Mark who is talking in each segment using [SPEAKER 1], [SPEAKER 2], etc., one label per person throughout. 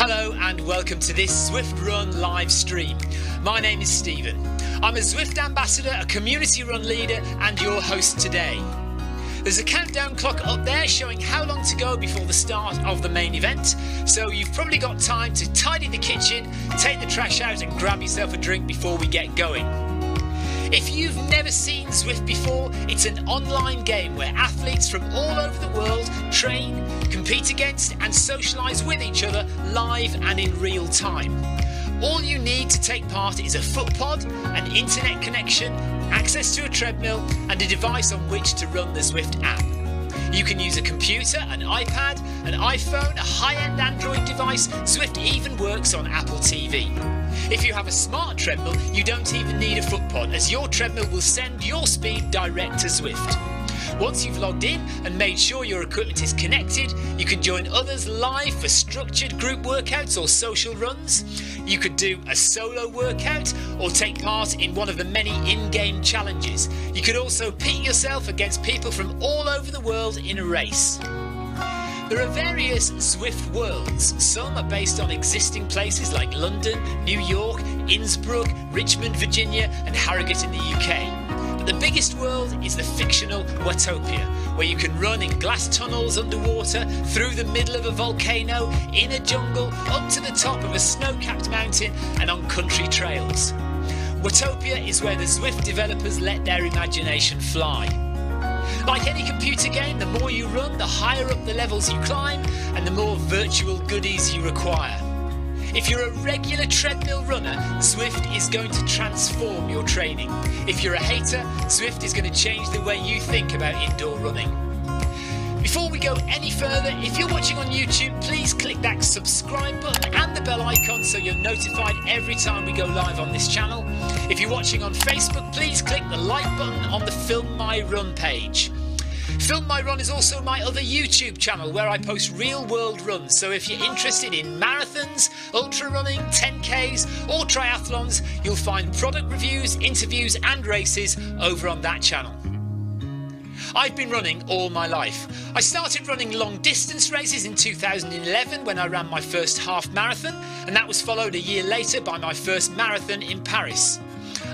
[SPEAKER 1] Hello and welcome to this Zwift Run live stream. My name is Stephen. I'm a Zwift ambassador, a community run leader and your host today. There's a countdown clock up there showing how long to go before the start of the main event, so you've probably got time to tidy the kitchen, take the trash out and grab yourself a drink before we get going. If you've never seen Zwift before, it's an online game where athletes from all over the world train, compete against and socialise with each other live and in real time. All you need to take part is a foot pod, an internet connection, access to a treadmill and a device on which to run the Zwift app. You can use a computer, an iPad, an iPhone, a high-end Android device. Zwift even works on Apple TV. If you have a smart treadmill, you don't even need a foot pod, as your treadmill will send your speed direct to Zwift. Once you've logged in and made sure your equipment is connected, you can join others live for structured group workouts or social runs. You could do a solo workout or take part in one of the many in-game challenges. You could also pit yourself against people from all over the world in a race. There are various Zwift worlds. Some are based on existing places like London, New York, Innsbruck, Richmond, Virginia and Harrogate in the UK. But the biggest world is the fictional Watopia, where you can run in glass tunnels underwater, through the middle of a volcano, in a jungle, up to the top of a snow-capped mountain and on country trails. Watopia is where the Zwift developers let their imagination fly. Like any computer game, the more you run, the higher up the levels you climb and the more virtual goodies you require. If you're a regular treadmill runner, Zwift is going to transform your training. If you're a hater, Zwift is going to change the way you think about indoor running. Before we go any further, if you're watching on YouTube, please click that subscribe button and the bell icon so you're notified every time we go live on this channel. If you're watching on Facebook, please click the like button on the Film My Run page. Film My Run is also my other YouTube channel where I post real world runs, so if you're interested in marathons, ultra running, 10Ks or triathlons, you'll find product reviews, interviews and races over on that channel. I've been running all my life. I started running long distance races in 2011 when I ran my first half marathon, and that was followed a year later by my first marathon in Paris.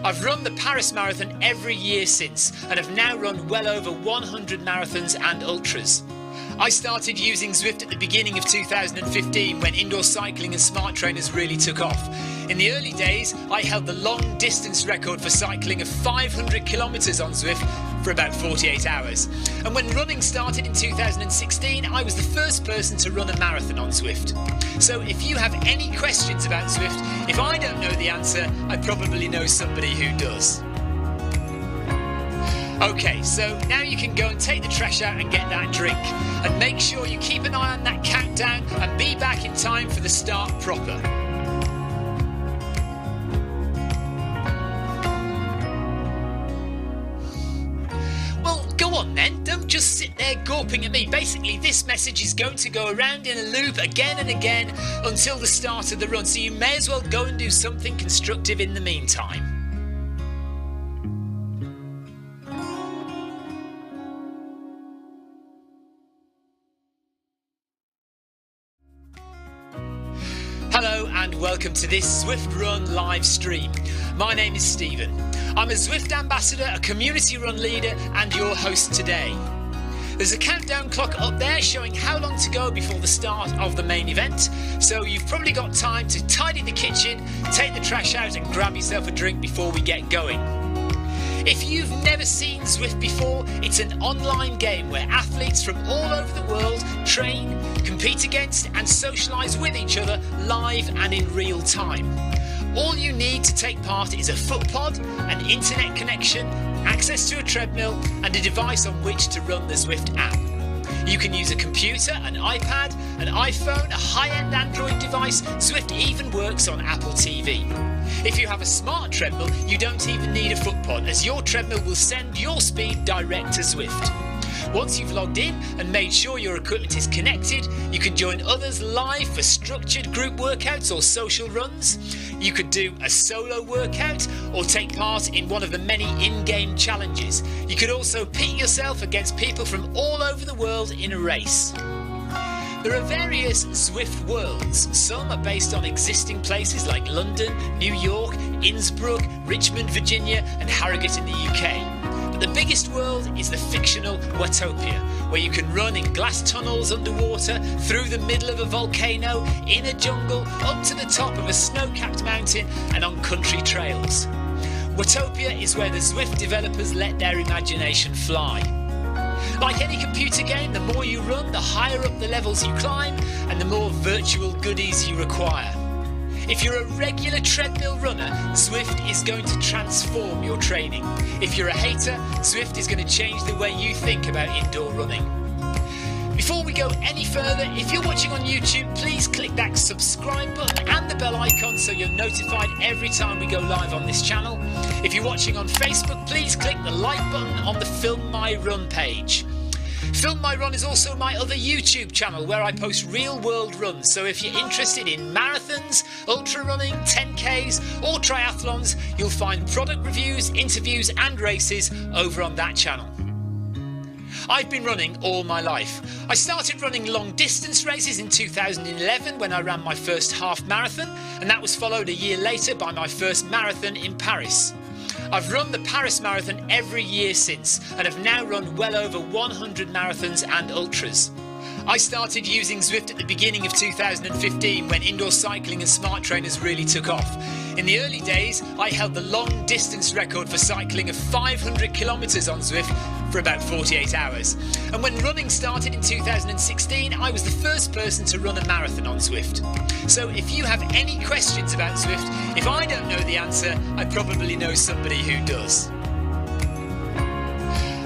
[SPEAKER 1] I've run the Paris Marathon every year since and have now run well over 100 marathons and ultras. I started using Zwift at the beginning of 2015 when indoor cycling and smart trainers really took off. In the early days, I held the long distance record for cycling of 500 kilometres on Zwift for about 48 hours. And when running started in 2016, I was the first person to run a marathon on Zwift. So if you have any questions about Zwift, if I don't know the answer, I probably know somebody who does. Okay, so now you can go and take the trash out and get that drink. And make sure you keep an eye on that countdown and be back in time for the start proper. Well, go on then, don't just sit there gawping at me. Basically, this message is going to go around in a loop again and again until the start of the run, so you may as well go and do something constructive in the meantime. Hello and welcome to this Zwift Run live stream. My name is Stephen. I'm a Zwift ambassador, a community run leader and your host today. There's a countdown clock up there showing how long to go before the start of the main event, so you've probably got time to tidy the kitchen, take the trash out and grab yourself a drink before we get going. If you've never seen Zwift before, it's an online game where athletes from all over the world train, compete against and socialise with each other live and in real time. All you need to take part is a foot pod, an internet connection, access to a treadmill and a device on which to run the Zwift app. You can use a computer, an iPad, an iPhone, a high-end Android device. Zwift even works on Apple TV. If you have a smart treadmill, you don't even need a foot pod, as your treadmill will send your speed direct to Zwift. Once you've logged in and made sure your equipment is connected, you can join others live for structured group workouts or social runs. You could do a solo workout or take part in one of the many in-game challenges. You could also pit yourself against people from all over the world in a race. There are various Zwift worlds. Some are based on existing places like London, New York, Innsbruck, Richmond, Virginia and Harrogate in the UK. But the biggest world is the fictional Watopia, where you can run in glass tunnels underwater, through the middle of a volcano, in a jungle, up to the top of a snow-capped mountain and on country trails. Watopia is where the Zwift developers let their imagination fly. Like any computer game, the more you run, the higher up the levels you climb and the more virtual goodies you require. If you're a regular treadmill runner, Zwift is going to transform your training. If you're a hater, Zwift is going to change the way you think about indoor running. Before we go any further, if you're watching on YouTube, please click that subscribe button and the bell icon so you're notified every time we go live on this channel. If you're watching on Facebook, please click the like button on the Film My Run page. Film My Run is also my other YouTube channel where I post real world runs, so if you're interested in marathons, ultra running, 10Ks or triathlons, you'll find product reviews, interviews and races over on that channel. I've been running all my life. I started running long distance races in 2011 when I ran my first half marathon, and that was followed a year later by my first marathon in Paris. I've run the Paris Marathon every year since and have now run well over 100 marathons and ultras. I started using Zwift at the beginning of 2015 when indoor cycling and smart trainers really took off. In the early days, I held the long distance record for cycling of 500 kilometres on Zwift for about 48 hours. And when running started in 2016, I was the first person to run a marathon on Zwift. So if you have any questions about Zwift, if I don't know the answer, I probably know somebody who does.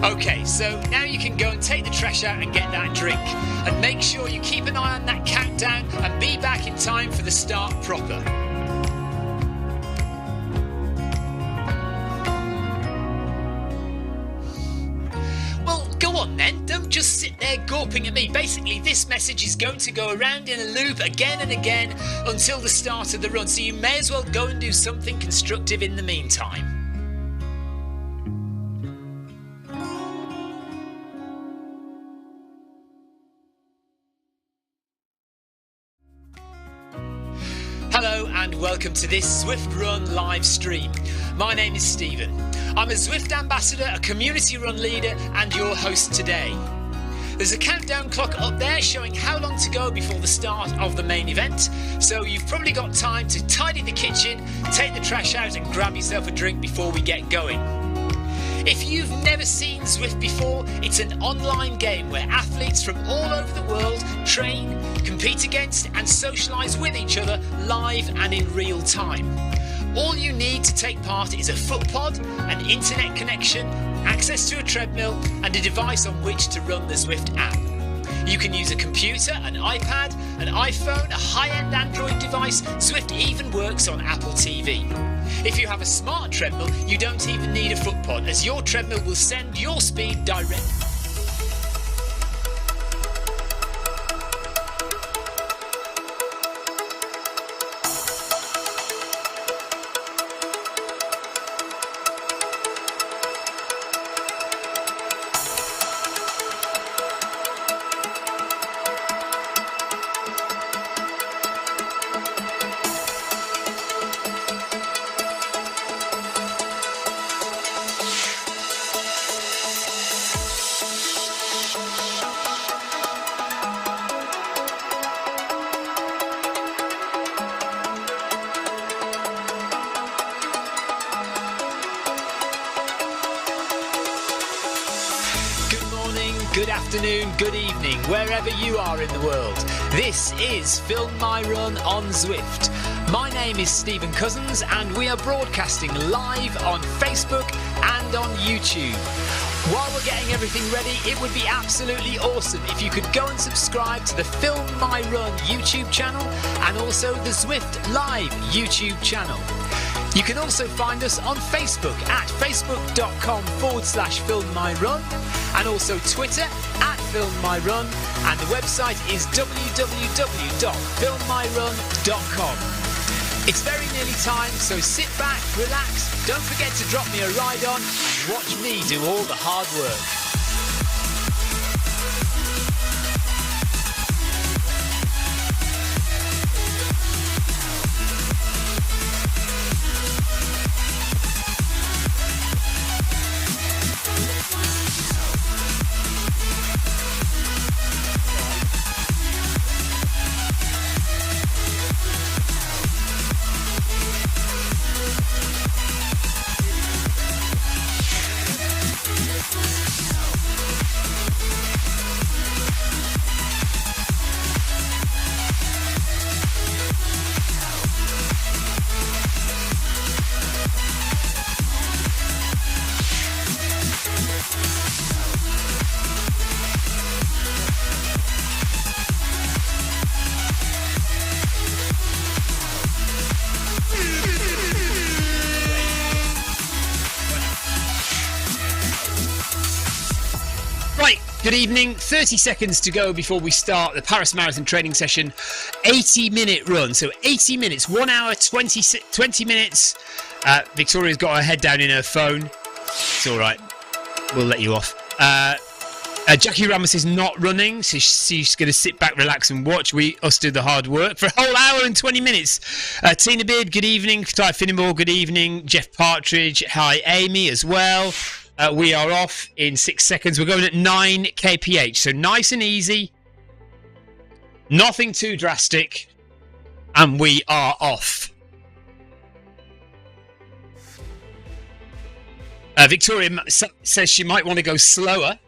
[SPEAKER 1] Okay, so now you can go and take the trash out and get that drink. And make sure you keep an eye on that countdown and be back in time for the start proper. Well, go on then, don't just sit there gawping at me. Basically, this message is going to go around in a loop again and again until the start of the run, so you may as well go and do something constructive in the meantime. Hello and welcome to this Zwift Run live stream. My name is Stephen. I'm a Zwift ambassador, a community run leader and your host today. There's a countdown clock up there showing how long to go before the start of the main event, so you've probably got time to tidy the kitchen, take the trash out and grab yourself a drink before we get going. If you've never seen Zwift before, it's an online game where athletes from all over the world train, compete against and socialise with each other live and in real time. All you need to take part is a foot pod, an internet connection, access to a treadmill and a device on which to run the Zwift app. You can use a computer, an iPad, an iPhone, a high-end Android device. Zwift even works on Apple TV. If you have a smart treadmill, you don't even need a foot pod, as your treadmill will send your speed direct. Good afternoon, good evening, wherever you are in the world. This is Film My Run on Zwift. My name is Stephen Cousins and we are broadcasting live on Facebook and on YouTube. While we're getting everything ready, it would be absolutely awesome if you could go and subscribe to the Film My Run YouTube channel and also the Zwift Live YouTube channel. You can also find us on Facebook at facebook.com/filmmyrun and also Twitter at filmmyrun, and the website is www.filmmyrun.com. It's very nearly time, so sit back, relax, don't forget to drop me a ride on and watch me do all the hard work. Right, good evening. 30 seconds to go before we start the Paris Marathon training session. 80-minute run. So 80 minutes, 1 hour, 20 minutes. Victoria's got her head down in her phone. It's all right. We'll let you off. Jackie Ramos is not running, so she's going to sit back, relax and watch us do the hard work for a whole hour and 20 minutes. Tina Beard, good evening. Ty Finnimore, good evening. Jeff Partridge, hi. Amy as well. We are off in 6 seconds. We're going at 9 kph, so nice and easy. Nothing too drastic. And we are off. Victoria says she might want to go slower.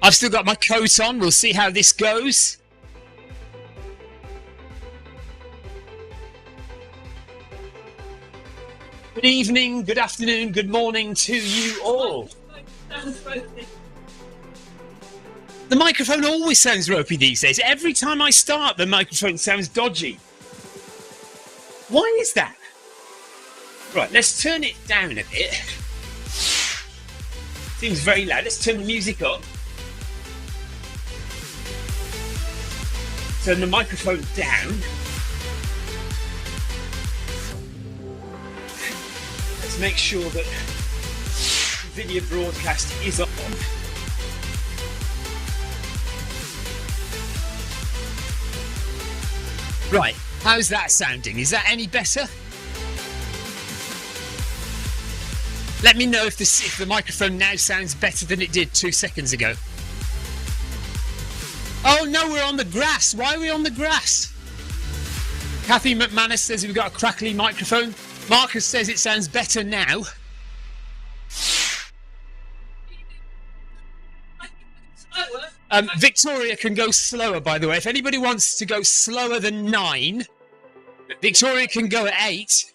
[SPEAKER 1] I've still got my coat on. We'll see how this goes. Good evening, good afternoon, good morning to you all. The microphone always sounds ropey these days. Every time I start, the microphone sounds dodgy. Why is that? Right, let's turn it down a bit. Seems very loud. Let's turn the music up. Turn the microphone down. Let's make sure that the video broadcast is on. Right, how's that sounding? Is that any better? Let me know if the microphone now sounds better than it did 2 seconds ago. Oh no, we're on the grass. Why are we on the grass? Kathy McManus says we've got a crackly microphone. Marcus says it sounds better now. Victoria can go slower, by the way. If anybody wants to go slower than 9, Victoria can go at 8.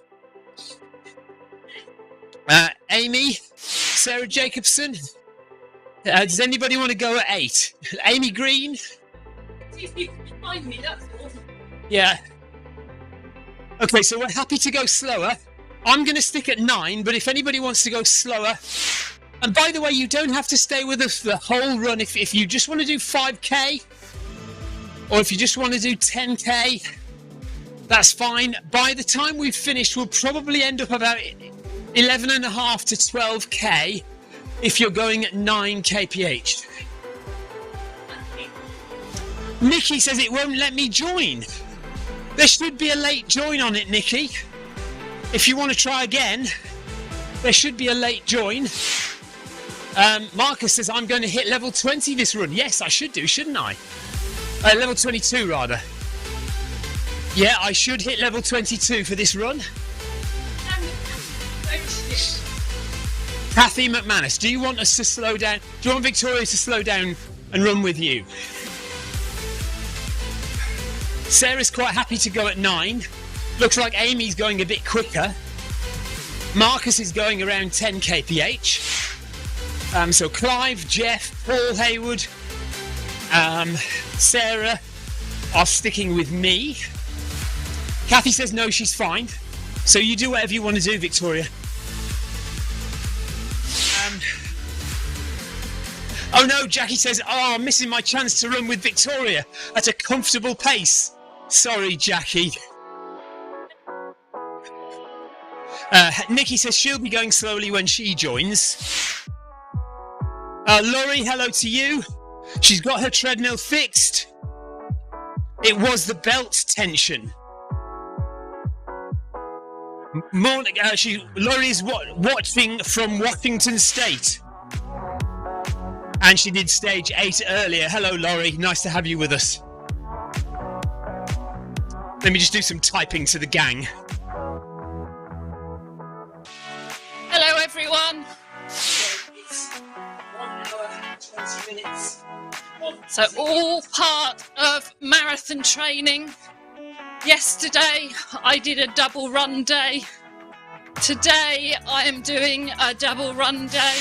[SPEAKER 1] Amy, Sarah Jacobson. Does anybody want to go at 8? Amy Green?
[SPEAKER 2] If you can find me, that's all.
[SPEAKER 1] Yeah. Okay, so we're happy to go slower. I'm going to stick at 9, but if anybody wants to go slower... And by the way, you don't have to stay with us the whole run. If you just want to do 5k, or if you just want to do 10k, that's fine. By the time we've finished, we'll probably end up about 11.5 to 12k if you're going at 9 kph. Nikki says it won't let me join. There should be a late join on it, Nikki. If you want to try again, there should be a late join. Marcus says I'm going to hit level 20 this run. Yes, I should do, shouldn't I? Level 22 rather. Yeah, I should hit level 22 for this run. Kathy McManus, do you want us to slow down? Do you want Victoria to slow down and run with you? Sarah's quite happy to go at 9. Looks like Amy's going a bit quicker. Marcus is going around 10 kph. So Clive, Jeff, Paul Haywood, Sarah are sticking with me. Kathy says no, she's fine. So you do whatever you want to do, Victoria. Oh no, Jackie says, oh, I'm missing my chance to run with Victoria at a comfortable pace. Sorry, Jackie. Nikki says she'll be going slowly when she joins. Laurie, hello to you. She's got her treadmill fixed. It was the belt tension. Morning. Laurie's watching from Washington State. And she did stage 8 earlier. Hello, Laurie. Nice to have you with us. Let me just do some typing to the gang.
[SPEAKER 2] Hello, everyone. So all part of marathon training. Yesterday I did a double run day. Today I am doing a double run day.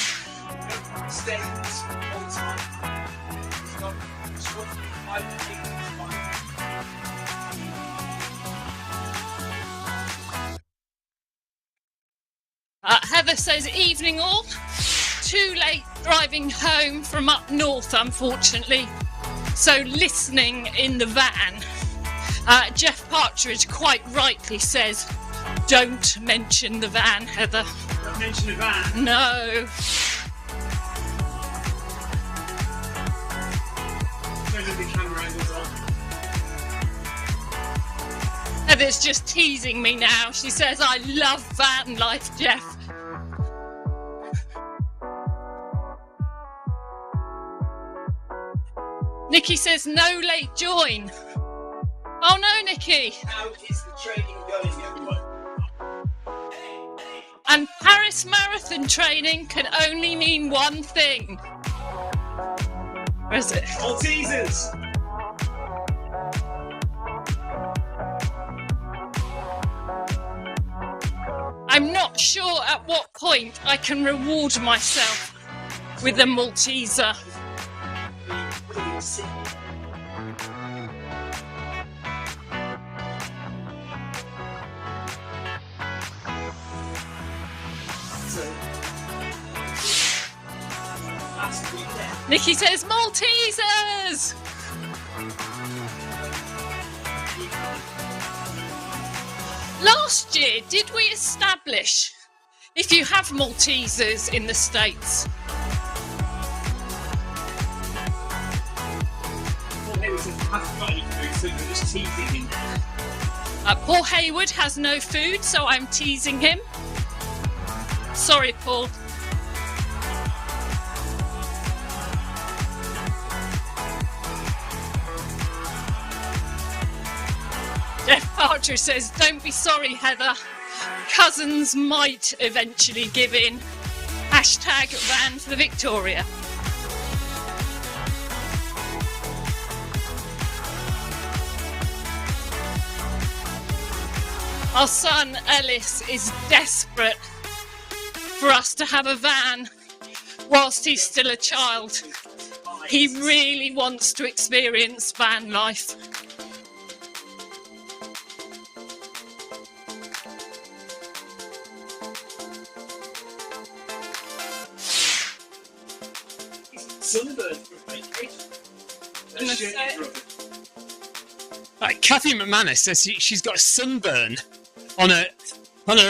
[SPEAKER 2] Heather says evening all. Too late driving home from up north, unfortunately, so listening in the van. Jeff Partridge quite rightly says, don't mention the van, Heather.
[SPEAKER 1] Don't mention the van?
[SPEAKER 2] No.
[SPEAKER 1] Turning the camera angles on.
[SPEAKER 2] Heather's just teasing me now. She says, I love van life, Jeff. Nikki says, no late join. Oh no, Nikki.
[SPEAKER 1] How is the training going, everyone?
[SPEAKER 2] And Paris Marathon training can only mean one thing. Where is it?
[SPEAKER 1] Maltesers!
[SPEAKER 2] I'm not sure at what point I can reward myself with a Malteser. Nikki says Maltesers! Last year, did we establish if you have Maltesers in the States? Paul Hayward has no food, so I'm teasing him. Sorry, Paul. Jeff Archer says, don't be sorry, Heather. Cousins might eventually give in. Hashtag van for Victoria. Our son Ellis is desperate for us to have a van whilst he's still a child. He really wants to experience van life.
[SPEAKER 1] Sunburn for vacation.
[SPEAKER 3] Right, Kathy McManus says she's got a sunburn on her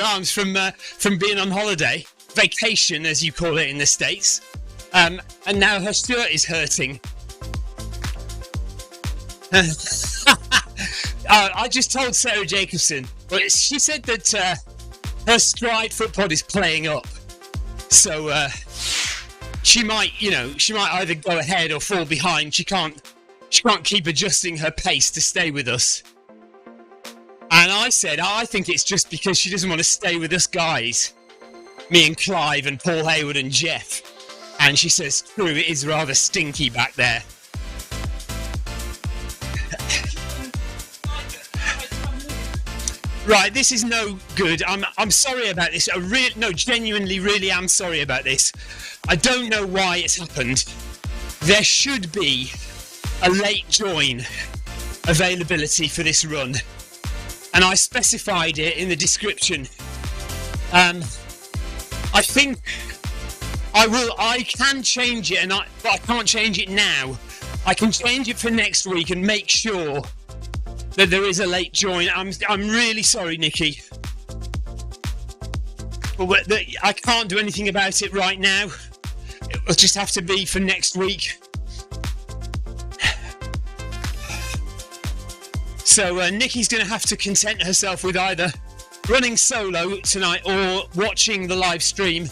[SPEAKER 3] arms from being on holiday, vacation as you call it in the States, and now her shirt is hurting. I just told Sarah Jacobson, but she said that her stride foot pod is playing up, so she might either go ahead or fall behind. She can't keep adjusting her pace to stay with us. And I said, I think it's just because she doesn't want to stay with us guys. Me and Clive and Paul Hayward and Jeff. And she says, true, it is rather stinky back there. Right, this is no good. I'm sorry about this. Genuinely, really am sorry about this. I don't know why it's happened. There should be a late join availability for this run, and I specified it in the description. I think I can change it, but I can't change it now. I can change it for next week and make sure that there is a late join. I'm really sorry, Nikki, but I can't do anything about it right now. It'll just have to be for next week. So Nikki's going to have to content herself with either running solo tonight or watching the live stream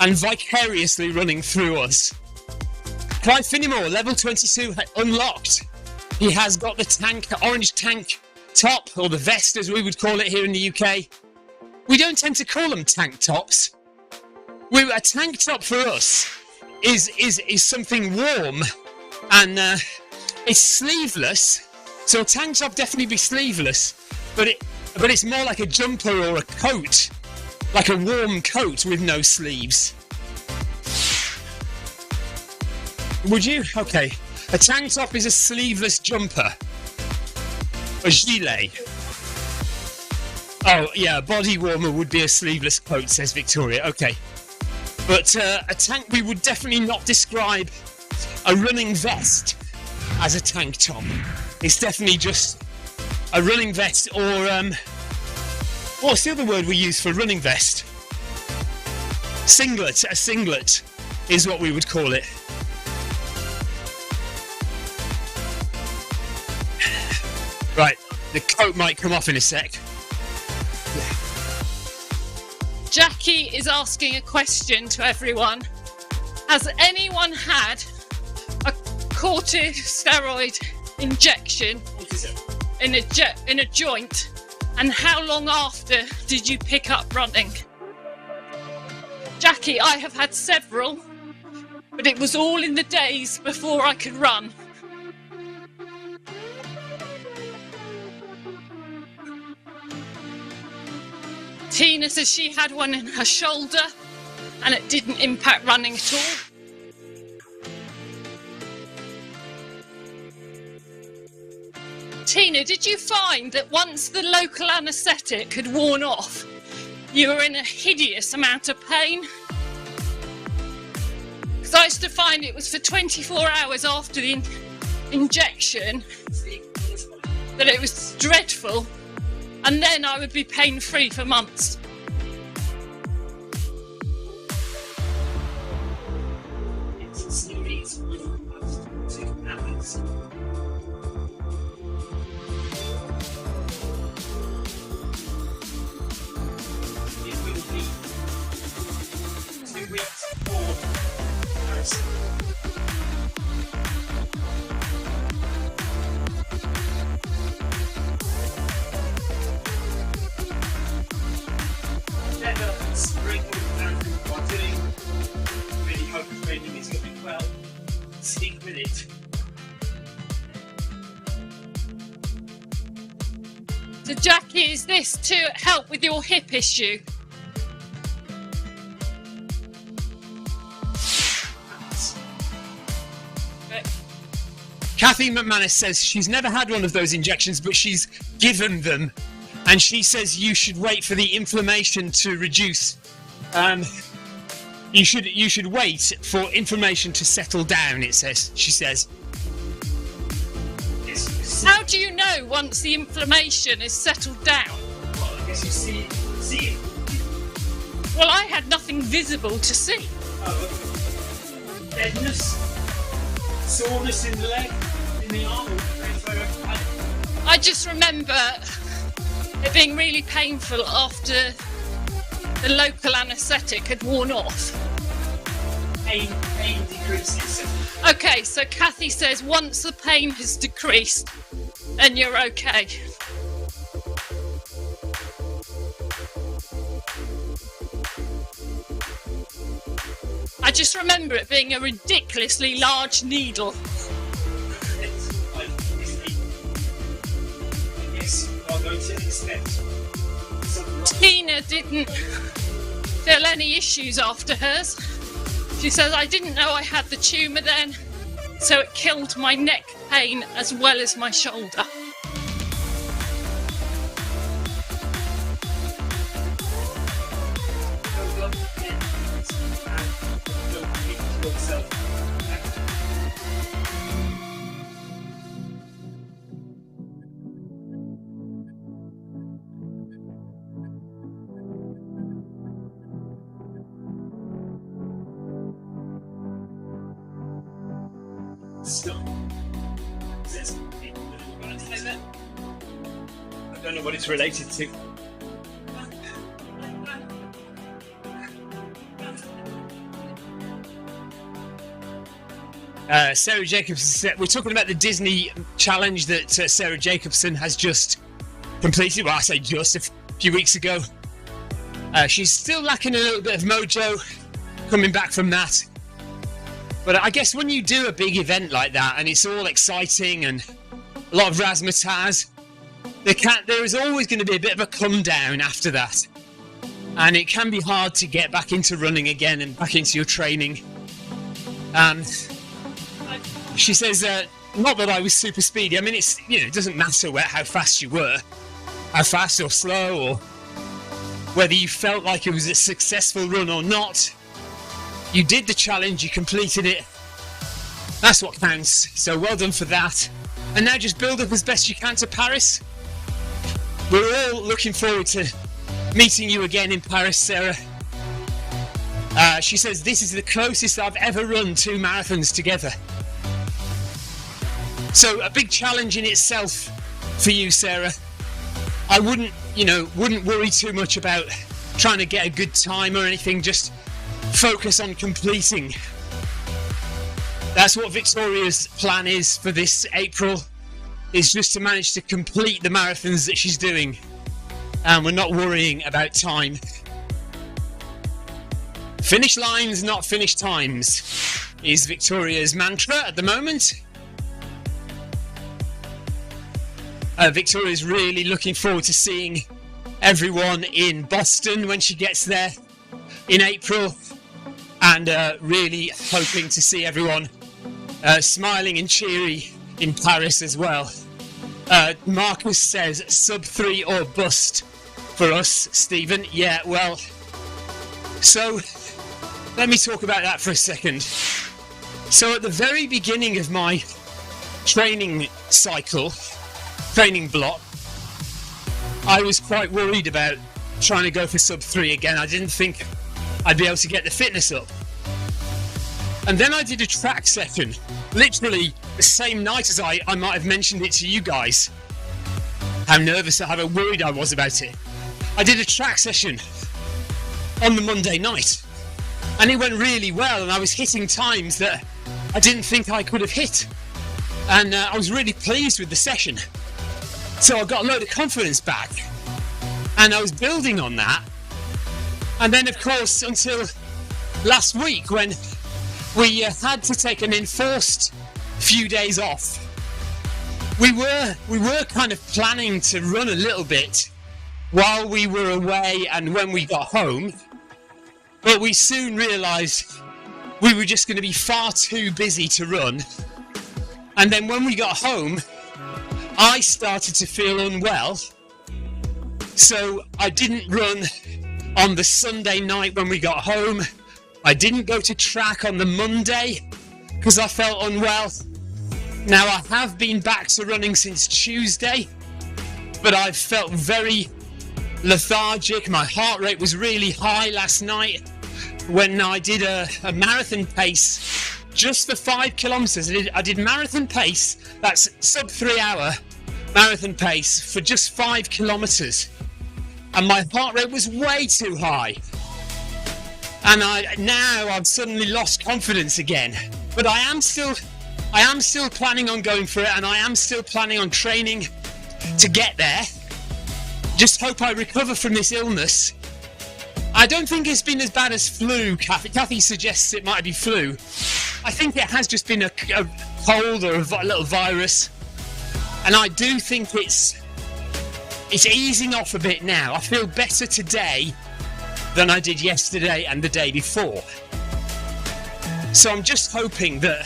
[SPEAKER 3] and vicariously running through us. Clive Finnimore, level 22 unlocked. He has got the orange tank top, or the vest as we would call it here in the UK. We don't tend to call them tank tops. A tank top for us is something warm, and it's sleeveless. So a tank top definitely be sleeveless, but it's more like a jumper or a coat, like a warm coat with no sleeves. Would you? Okay. A tank top is a sleeveless jumper. A gilet. Oh, yeah, a body warmer would be a sleeveless coat, says Victoria. Okay. But a tank, we would definitely not describe a running vest as a tank top. It's definitely just a running vest, or what's the other word we use for running vest? Singlet. A singlet is what we would call it. Right, the coat might come off in a sec.
[SPEAKER 2] Jackie is asking a question to everyone. Has anyone had a corticosteroid injection in a joint? And how long after did you pick up running? Jackie, I have had several, but it was all in the days before I could run. Tina says she had one in her shoulder and it didn't impact running at all. Tina, did you find that once the local anaesthetic had worn off, you were in a hideous amount of pain? Because I used to find it was for 24 hours after the injection that it was dreadful. And then I would be pain-free for months.
[SPEAKER 3] Stick with it.
[SPEAKER 2] So Jackie, is this to help with your hip issue?
[SPEAKER 3] Kathy McManus says she's never had one of those injections, but she's given them, and she says you should wait for the inflammation to reduce. You should wait for inflammation to settle down. She says.
[SPEAKER 2] How do you know once the inflammation is settled down?
[SPEAKER 3] Well, I guess you see it.
[SPEAKER 2] Well, I had nothing visible to see.
[SPEAKER 3] Deadness, soreness in the leg, in the arm.
[SPEAKER 2] I just remember it being really painful after the local anaesthetic had worn off.
[SPEAKER 3] Pain decreases.
[SPEAKER 2] Okay, so Kathy says once the pain has decreased, then you're okay. I just remember it being a ridiculously large needle. Tina didn't feel any issues after hers. She says, I didn't know I had the tumour then, so it killed my neck pain as well as my shoulder.
[SPEAKER 3] I don't know what it's related to. Sarah Jacobson, we're talking about the Disney challenge that Sarah Jacobson has just completed. Well, I say just a few weeks ago. She's still lacking a little bit of mojo coming back from that. But I guess when you do a big event like that and it's all exciting and a lot of razzmatazz, there is always going to be a bit of a come down after that. And it can be hard to get back into running again and back into your training. She says, not that I was super speedy. I mean, it doesn't matter how fast you were, how fast or slow, or whether you felt like it was a successful run or not. You did the challenge, you completed it. That's what counts. So well done for that. And now just build up as best you can to Paris. We're all looking forward to meeting you again in Paris, Sarah. She says, this is the closest I've ever run 2 marathons together. So a big challenge in itself for you, Sarah. I wouldn't worry too much about trying to get a good time or anything. Just focus on completing. That's what Victoria's plan is for this April, is just to manage to complete the marathons that she's doing. And we're not worrying about time. Finish lines, not finish times, is Victoria's mantra at the moment. Victoria's really looking forward to seeing everyone in Boston when she gets there in April, and really hoping to see everyone smiling and cheery in Paris as well. Marcus says sub 3 or bust for us, Stephen. Yeah, well, so let me talk about that for a second. So at the very beginning of my training block, I was quite worried about trying to go for sub 3 again. I didn't think I'd be able to get the fitness up. And then I did a track session, literally the same night as I might have mentioned it to you guys, how nervous, how worried I was about it. I did a track session on the Monday night, and it went really well, and I was hitting times that I didn't think I could have hit. And I was really pleased with the session. So I got a load of confidence back, and I was building on that. And then, of course, until last week, when we had to take an enforced few days off, we were kind of planning to run a little bit while we were away and when we got home, but we soon realised we were just going to be far too busy to run. And then when we got home, I started to feel unwell, so I didn't run on the Sunday night when we got home. I didn't go to track on the Monday because I felt unwell. Now I have been back to running since Tuesday, but I've felt very lethargic. My heart rate was really high last night when I did a marathon pace just for 5 kilometers. I did marathon pace, that's sub 3 hour marathon pace for just 5 kilometers. And my heart rate was way too high. And now I've suddenly lost confidence again. But I am still planning on going for it, and I am still planning on training to get there. Just hope I recover from this illness. I don't think it's been as bad as flu. Kathy suggests it might be flu. I think it has just been a cold or a little virus. And I do think it's easing off a bit now. I feel better today than I did yesterday and the day before. So I'm just hoping that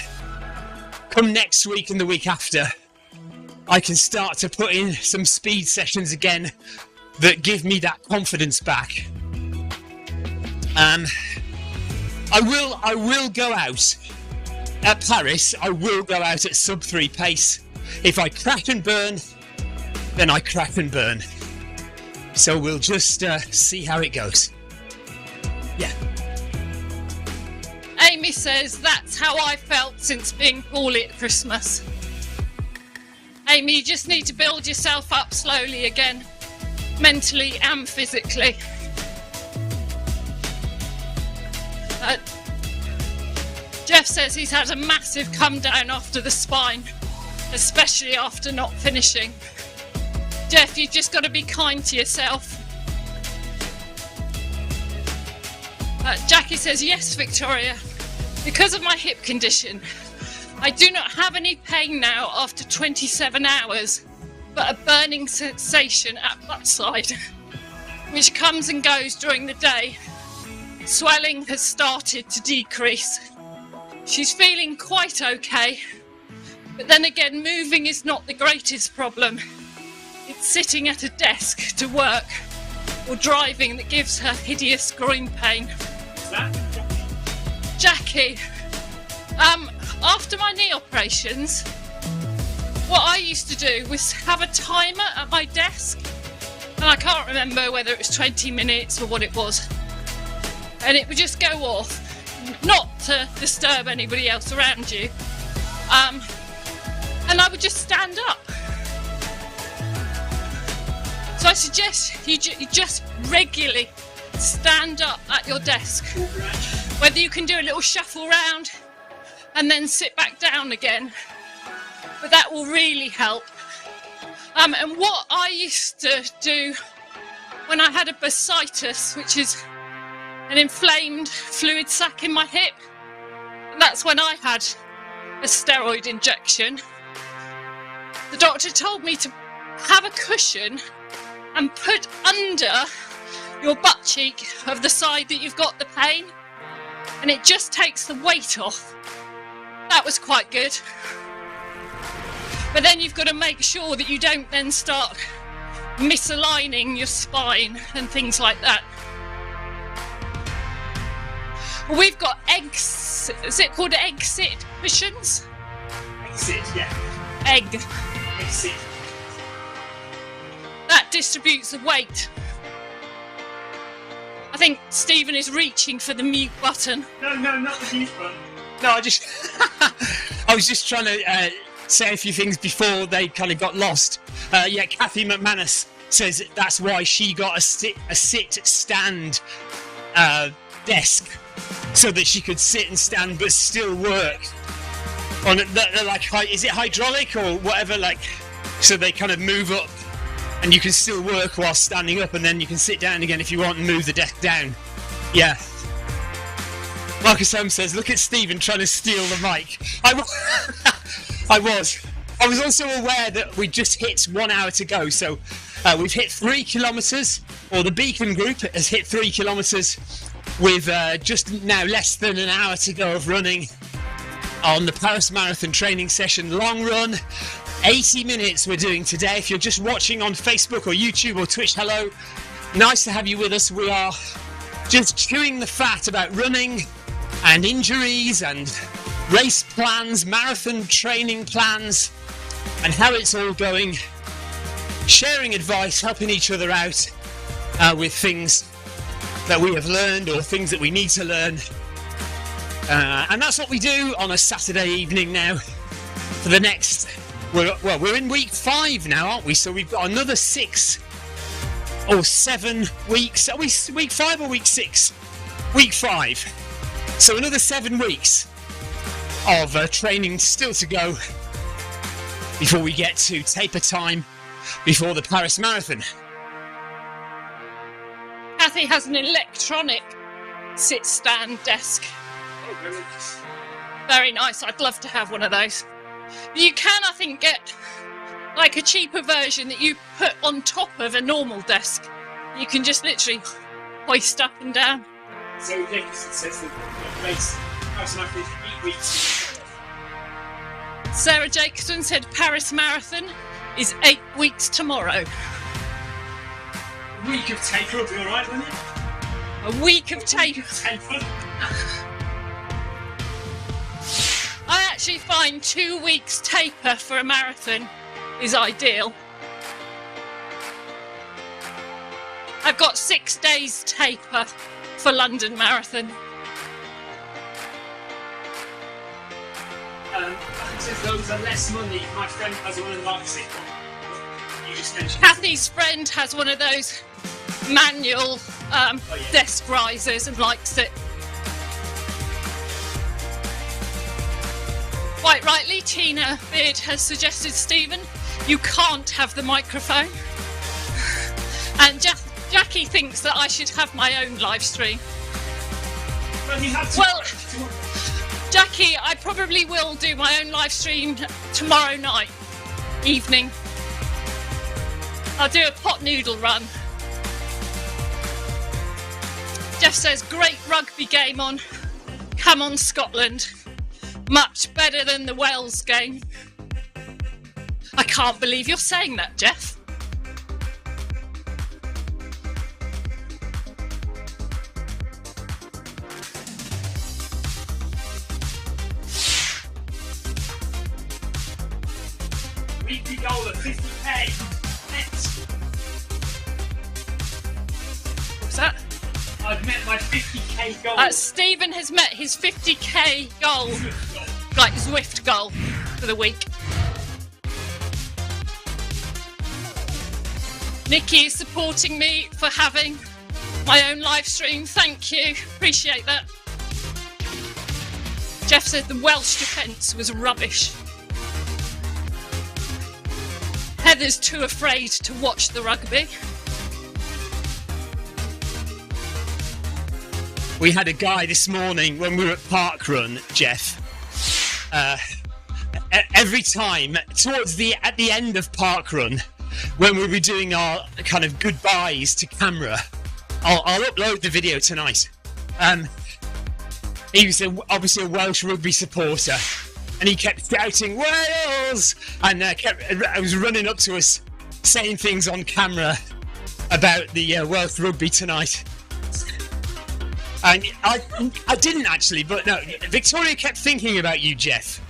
[SPEAKER 3] come next week and the week after, I can start to put in some speed sessions again that give me that confidence back. I will go out at Paris. I will go out at sub 3 pace. If I crash and burn, then I crash and burn. So we'll just see how it goes. Yeah.
[SPEAKER 2] Amy says, that's how I felt since being poorly at Christmas. Amy, you just need to build yourself up slowly again, mentally and physically. Jeff says he's had a massive come down after the spine, especially after not finishing. Jeff, you've just got to be kind to yourself. Jackie says, yes, Victoria, because of my hip condition, I do not have any pain now after 27 hours, but a burning sensation at butt side, which comes and goes during the day. Swelling has started to decrease. She's feeling quite okay, but then again, moving is not the greatest problem. It's sitting at a desk to work or driving that gives her hideous groin pain. Jackie, after my knee operations, what I used to do was have a timer at my desk, and I can't remember whether it was 20 minutes or what it was, and it would just go off, not to disturb anybody else around you, and I would just stand up. So I suggest you just regularly stand up at your desk, whether you can do a little shuffle round and then sit back down again, but that will really help. And what I used to do when I had a bursitis, which is an inflamed fluid sac in my hip, and that's when I had a steroid injection, the doctor told me to have a cushion and put under your butt cheek of the side that you've got the pain, and it just takes the weight off. That was quite good. But then you've got to make sure that you don't then start misaligning your spine and things like that. We've got eggs, is it called egg sit cushions?
[SPEAKER 3] Egg sit, yeah.
[SPEAKER 2] Egg
[SPEAKER 3] sit.
[SPEAKER 2] That distributes the weight. I think Stephen is reaching for the mute button.
[SPEAKER 3] No, not the mute button. No, I was just trying to say a few things before they kind of got lost. Kathy McManus says that's why she got a sit-stand desk, so that she could sit and stand but still work. On is it hydraulic or whatever? So they kind of move up, and you can still work while standing up, and then you can sit down again if you want and move the desk down. Yeah. Marcus Holmes says, look at Stephen trying to steal the mic. I was also aware that we just hit 1 hour to go, so we've hit 3 kilometres, or the Beacon group has hit 3 kilometres with just now less than an hour to go of running on the Paris Marathon training session long run. 80 minutes we're doing today. If you're just watching on Facebook or YouTube or Twitch, hello. Nice to have you with us. We are just chewing the fat about running and injuries and race plans, marathon training plans, and how it's all going. Sharing advice, helping each other out with things that we have learned or things that we need to learn. And that's what we do on a Saturday evening now for the next... We're in week 5 now, aren't we? So we've got another 6 or 7 weeks. Are we week 5 or week 6? Week 5. So another 7 weeks of training still to go before we get to taper time before the Paris Marathon.
[SPEAKER 2] Kathy has an electronic sit-stand desk.
[SPEAKER 3] Oh, very nice.
[SPEAKER 2] Very nice. I'd love to have one of those. You can, I think, get like a cheaper version that you put on top of a normal desk. You can just literally hoist up and down.
[SPEAKER 3] So Jacobson says that the race Paris Marathon is 8 weeks.
[SPEAKER 2] Sarah Jacobson said Paris Marathon is 8 weeks tomorrow.
[SPEAKER 3] A week of taper will be alright, won't it?
[SPEAKER 2] A week of taper. I actually find 2 weeks taper for a marathon is ideal. I've got 6 days taper for London Marathon.
[SPEAKER 3] Since those are less money, my friend has one in Leipzig. You just mentioned.
[SPEAKER 2] Kathy's friend has one of those manual desk risers and likes it. Quite rightly, Tina Beard has suggested, Stephen, you can't have the microphone. And Jackie thinks that I should have my own live stream. Well, Jackie, I probably will do my own live stream tomorrow night, evening. I'll do a pot noodle run. Jeff says, great rugby game on. Come on, Scotland. Much better than the Wales game. I can't believe you're saying that, Jeff.
[SPEAKER 3] weekly goal of 50k.
[SPEAKER 2] What's that?
[SPEAKER 3] I've met my 50k goal.
[SPEAKER 2] Stephen has met his 50k goal, like Zwift goal for the week. Nikki is supporting me for having my own live stream. Thank you. Appreciate that. Jeff said the Welsh defence was rubbish. Heather's too afraid to watch the rugby.
[SPEAKER 3] We had a guy this morning when we were at Parkrun, Jeff. Every time, at the end of Parkrun, when we were doing our kind of goodbyes to camera, I'll upload the video tonight. He was obviously a Welsh rugby supporter, and he kept shouting Wales, and was running up to us, saying things on camera about the Welsh rugby tonight. And I didn't actually, but no, Victoria kept thinking about you, Jeff.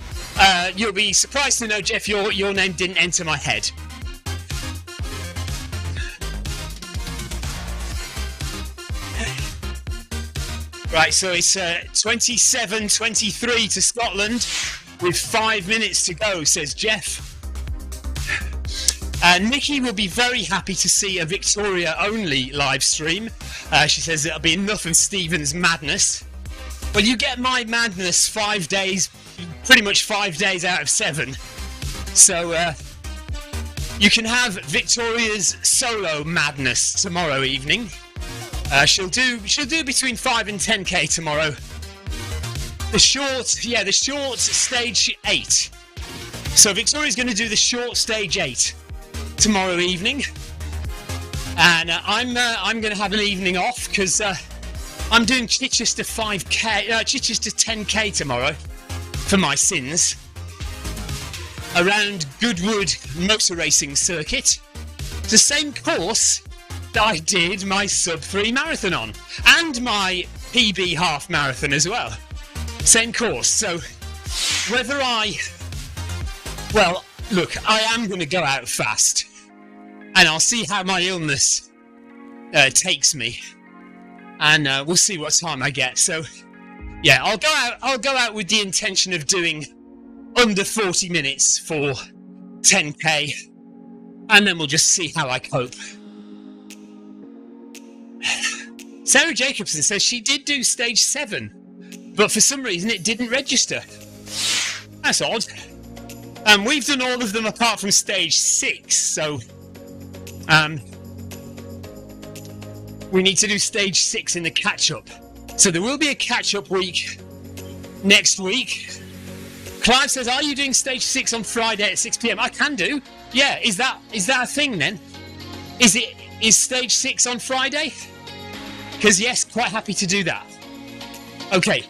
[SPEAKER 3] You'll be surprised to know, Jeff, your name didn't enter my head. Right, so it's 27-23 to Scotland with 5 minutes to go, says Jeff. Nikki will be very happy to see a Victoria-only live stream. She says it'll be enough of Stephen's madness. Well, you get my madness 5 days, pretty much 5 days out of 7. So you can have Victoria's solo madness tomorrow evening. She'll do between 5 and 10k tomorrow. The short stage 8. So Victoria's going to do the short stage 8 tomorrow evening, and I'm going to have an evening off because I'm doing Chichester 10k tomorrow for my sins around Goodwood motor racing circuit. It's the same course that I did my sub 3 marathon on, and my PB half marathon as well. Same course. So whether I am going to go out fast, and I'll see how my illness takes me, and we'll see what time I get. So yeah, I'll go out with the intention of doing under 40 minutes for 10k, and then we'll just see how I cope. Sarah Jacobson says she did do stage 7, but for some reason it didn't register. That's odd. We've done all of them apart from stage 6, so we need to do stage 6 in the catch-up. So there will be a catch-up week next week. Clive says, are you doing stage 6 on Friday at 6 p.m? I can do. Yeah, is that a thing then? Is stage 6 on Friday? Because yes, quite happy to do that. Okay,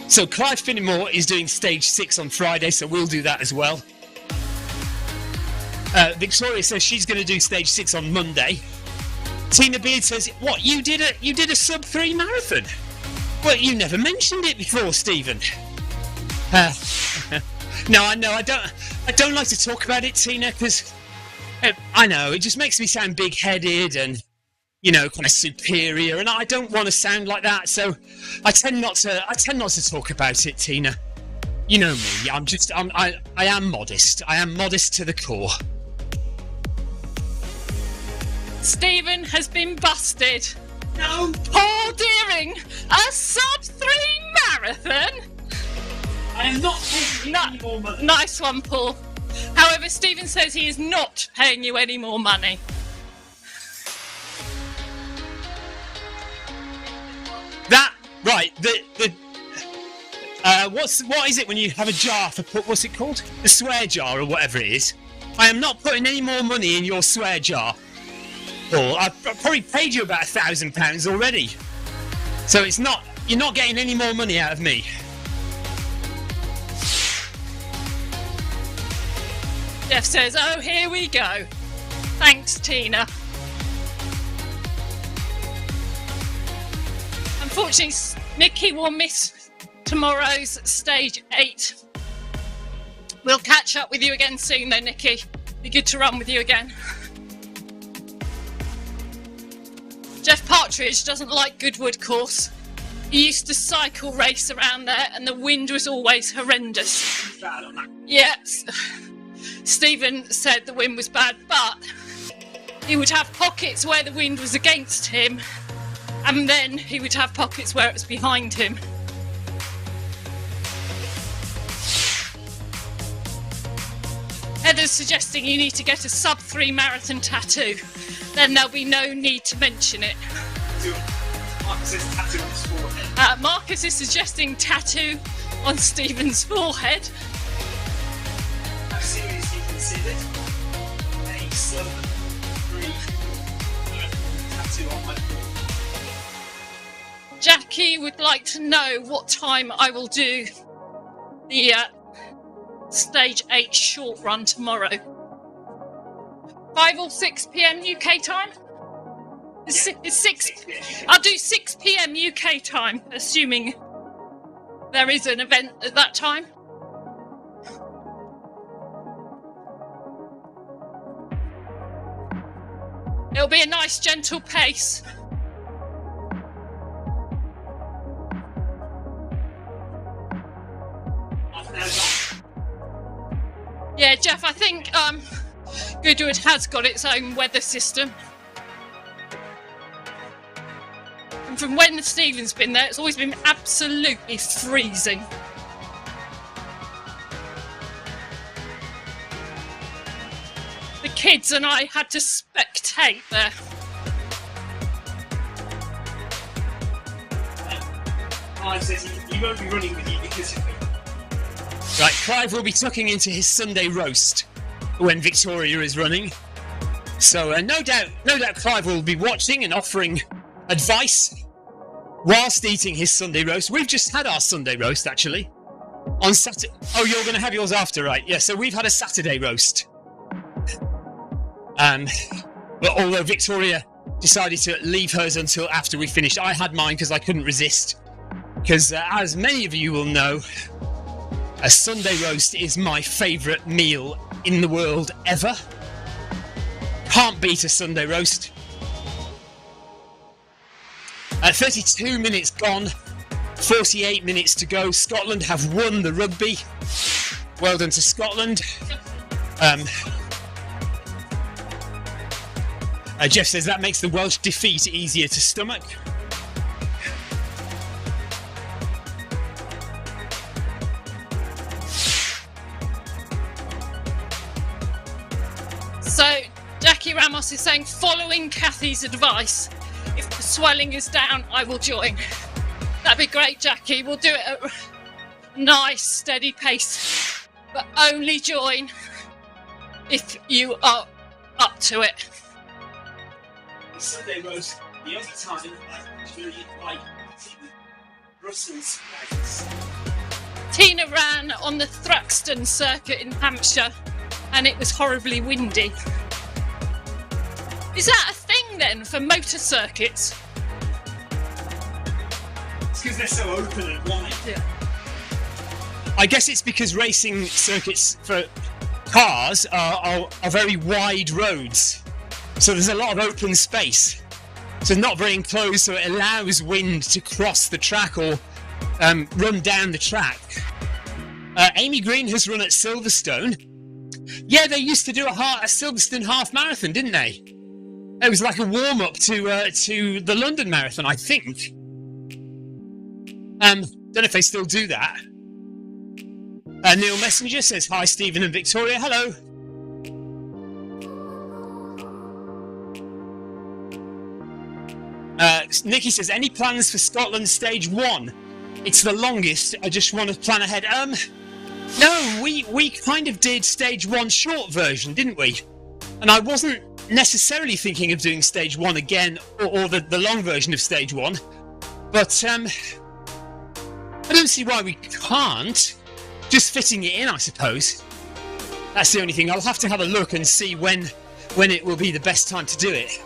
[SPEAKER 3] so Clive Finnemore is doing stage 6 on Friday, so we'll do that as well. Victoria says she's going to do stage 6 on Monday. Tina Beard says, what, you did a sub 3 marathon? Well, you never mentioned it before, Stephen. No, I know, I don't like to talk about it, Tina, because I know it just makes me sound big-headed and, you know, kind of superior, and I don't want to sound like that, so I tend not to talk about it, Tina. You know me, I am modest. I am modest to the core.
[SPEAKER 2] Stephen has been busted.
[SPEAKER 3] No.
[SPEAKER 2] Paul Deering, a sub 3 marathon.
[SPEAKER 3] I am not paying you any more money.
[SPEAKER 2] Nice one, Paul. However, Stephen says he is not paying you any more money.
[SPEAKER 3] What is it when you have a jar for what's it called? The swear jar or whatever it is. I am not putting any more money in your swear jar, Paul. I've probably paid you about £1,000 already, so you're not getting any more money out of me.
[SPEAKER 2] Jeff says, oh, here we go. Thanks, Tina. Unfortunately, Nikki will miss tomorrow's stage 8 We'll catch up with you again soon though, Nikki. Be good to run with you again. Jeff Partridge doesn't like Goodwood course. He used to cycle race around there and the wind was always horrendous. Yes. Stephen said the wind was bad, but he would have pockets where the wind was against him, and then he would have pockets where it was behind him. Heather's suggesting you need to get a sub-3 marathon tattoo. Then there'll be no need to mention it.
[SPEAKER 3] Marcus says tattoo on his forehead.
[SPEAKER 2] Marcus is suggesting tattoo on Stephen's forehead.
[SPEAKER 3] I've seriously considered a sub-3 tattoo on my forehead.
[SPEAKER 2] Jackie would like to know what time I will do the stage 8 short run tomorrow. 5 or 6 p.m. UK time? It's 6. I'll do 6 p.m. UK time, assuming there is an event at that time. It'll be a nice gentle pace. Yeah, Jeff, I think Goodwood has got its own weather system. And from when Stephen's been there, it's always been absolutely freezing. The kids and I had to spectate there.
[SPEAKER 3] Clive says he won't be running with you because of me. Right, Clive will be tucking into his Sunday roast when Victoria is running. So no doubt Clive will be watching and offering advice whilst eating his Sunday roast. We've just had our Sunday roast, actually. On Saturday. Oh, you're going to have yours after, right? Yeah, so we've had a Saturday roast. But although Victoria decided to leave hers until after we finished, I had mine because I couldn't resist. Because as many of you will know, a Sunday roast is my favourite meal in the world ever. Can't beat a Sunday roast. 32 minutes gone, 48 minutes to go. Scotland have won the rugby. Well done to Scotland. Jeff says that makes the Welsh defeat easier to stomach.
[SPEAKER 2] So, Jackie Ramos is saying, following Kathy's advice, if the swelling is down, I will join. That'd be great, Jackie. We'll do it at a nice, steady pace. But only join if you are up to it.
[SPEAKER 3] The Sunday roast, the other time, I really like Brussels sprouts.
[SPEAKER 2] Tina ran on the Thruxton circuit in Hampshire, and it was horribly windy. Is that a thing then for motor circuits?
[SPEAKER 3] It's because they're so open and wide.
[SPEAKER 2] Yeah.
[SPEAKER 3] I guess it's because racing circuits for cars are very wide roads. So there's a lot of open space. So not very enclosed, so it allows wind to cross the track or run down the track. Amy Green has run at Silverstone. Yeah, they used to do a Silverstone half marathon, didn't they? It was like a warm-up to the London Marathon, I think. Don't know if they still do that. Neil Messenger says, hi, Stephen and Victoria. Hello. Nikki says, any plans for Scotland stage 1? It's the longest. I just want to plan ahead. No, we kind of did stage 1 short version, didn't we? And I wasn't necessarily thinking of doing stage 1 again, or the long version of stage 1. But I don't see why we can't. Just fitting it in, I suppose. That's the only thing. I'll have to have a look and see when it will be the best time to do it.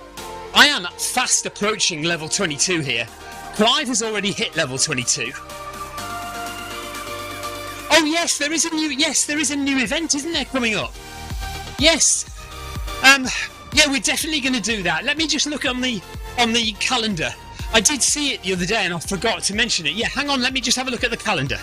[SPEAKER 3] I am fast approaching level 22 here. Clive has already hit level 22. Oh Oh yes, there is a new event, isn't there, coming up? Yes. Yeah, we're definitely going to do that. Let me just look on the calendar. I did see it the other day and I forgot to mention it. Yeah, hang on, let me just have a look at the calendar.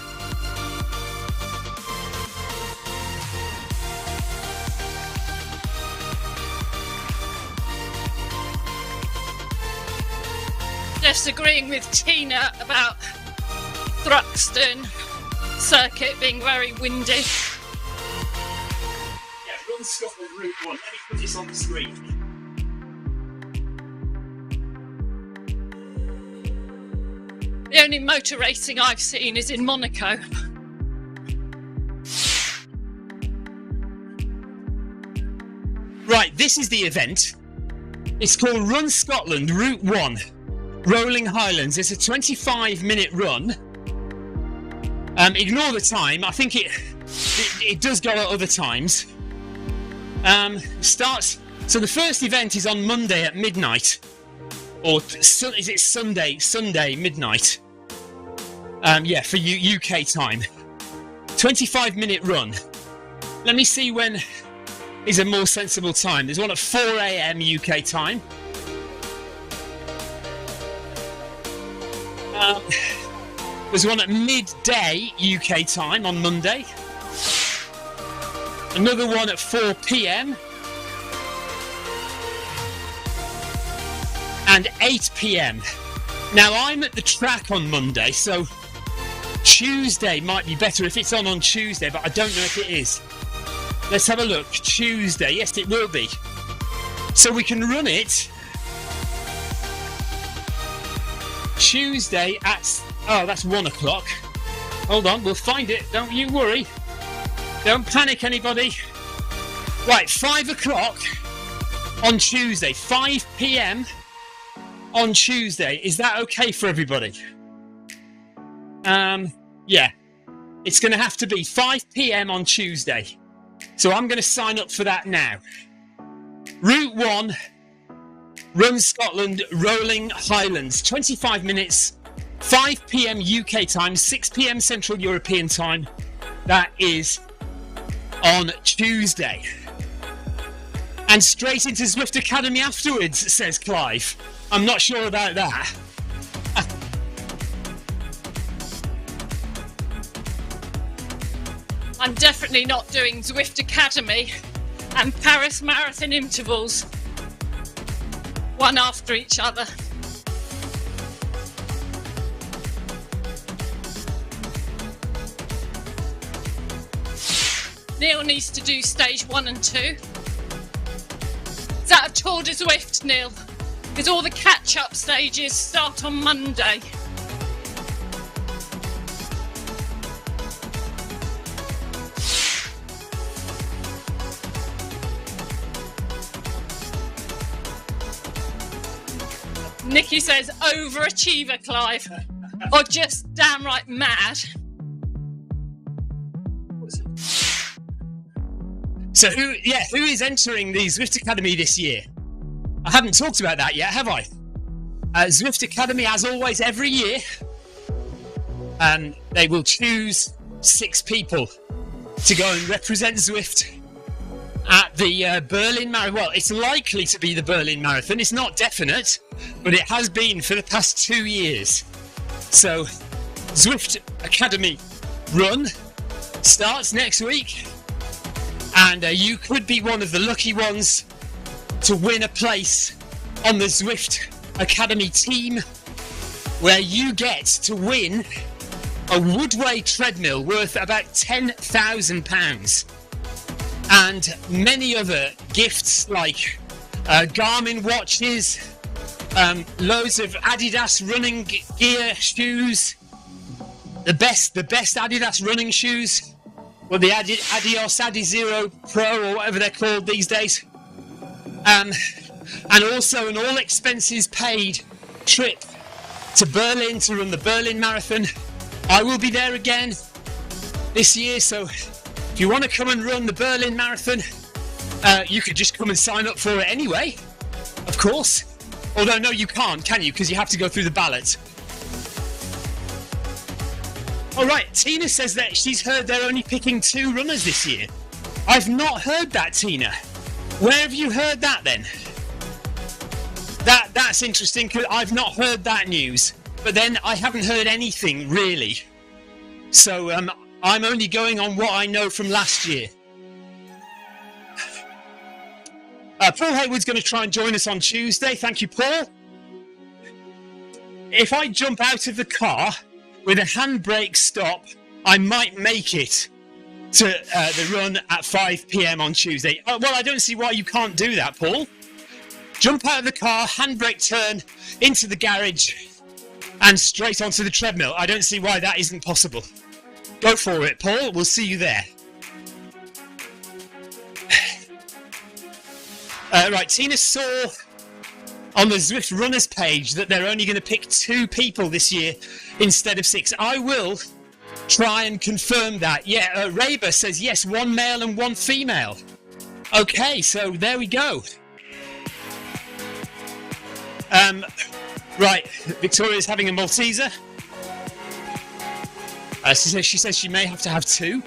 [SPEAKER 2] Just agreeing with Tina about Thruxton circuit being very windy.
[SPEAKER 3] Yeah, Run Scotland Route 1. Let me put this on the screen.
[SPEAKER 2] The only motor racing I've seen is in Monaco.
[SPEAKER 3] Right, this is the event. It's called Run Scotland Route 1, Rolling Highlands. It's a 25-minute run. Ignore the time. I think it does go at other times. So the first event is on Monday at midnight. Or is it Sunday? Sunday midnight. Yeah, for UK time. 25-minute run. Let me see when is a more sensible time. There's one at 4 a.m. UK time. There's one at midday UK time on Monday. Another one at 4 p.m. and 8 p.m. Now I'm at the track on Monday, so Tuesday might be better if it's on Tuesday, but I don't know if it is. Let's have a look. Tuesday, yes it will be. So we can run it Tuesday at, oh that's 1 o'clock. Hold on, we'll find it, don't you worry. Don't panic anybody. Right, 5 o'clock on Tuesday, 5 p.m. on Tuesday. Is that okay for everybody? Yeah. It's going to have to be 5 p.m. on Tuesday. So I'm going to sign up for that now. Route 1, Run Scotland, Rolling Highlands. 25 minutes, 5 p.m. UK time, 6 p.m. Central European time. That is on Tuesday. And straight into Zwift Academy afterwards, says Clive. I'm not sure about that.
[SPEAKER 2] I'm definitely not doing Zwift Academy and Paris Marathon intervals, one after each other. Neil needs to do stage 1 and 2. Is that a Tour de Zwift, Neil? Because all the catch-up stages start on Monday. Nikki says, overachiever, Clive. Or just damn right mad.
[SPEAKER 3] So who is entering the Zwift Academy this year? I haven't talked about that yet, have I? Zwift Academy, as always, every year, they will choose 6 people to go and represent Zwift at the Berlin Marathon. Well, it's likely to be the Berlin Marathon. It's not definite, but it has been for the past 2 years. So, Zwift Academy Run starts next week, and you could be one of the lucky ones to win a place on the Zwift Academy team, where you get to win a Woodway treadmill worth about £10,000 and many other gifts like Garmin watches, loads of Adidas running gear, shoes, the best Adidas running shoes, well, the Adios Adizero Pro or whatever they're called these days. And also an all-expenses-paid trip to Berlin to run the Berlin Marathon. I will be there again this year, so if you want to come and run the Berlin Marathon, you could just come and sign up for it anyway, of course. Although, no, you can't, can you? Because you have to go through the ballot. All right, Tina says that she's heard they're only picking 2 runners this year. I've not heard that, Tina. Where have you heard that then? That's interesting, because I've not heard that news. But then I haven't heard anything, really. So I'm only going on what I know from last year. Paul Hayward's going to try and join us on Tuesday. Thank you, Paul. If I jump out of the car with a handbrake stop, I might make it to the run at 5 p.m. on Tuesday. Well, I don't see why you can't do that, Paul. Jump out of the car, handbrake turn, into the garage, and straight onto the treadmill. I don't see why that isn't possible. Go for it, Paul. We'll see you there. Right, Tina saw on the Zwift Runners page that they're only going to pick 2 people this year instead of 6. I will try and confirm that. Yeah, Raber says yes, 1 male and 1 female. Okay, so there we go. Right, Victoria's having a Malteser. She says she may have to have 2.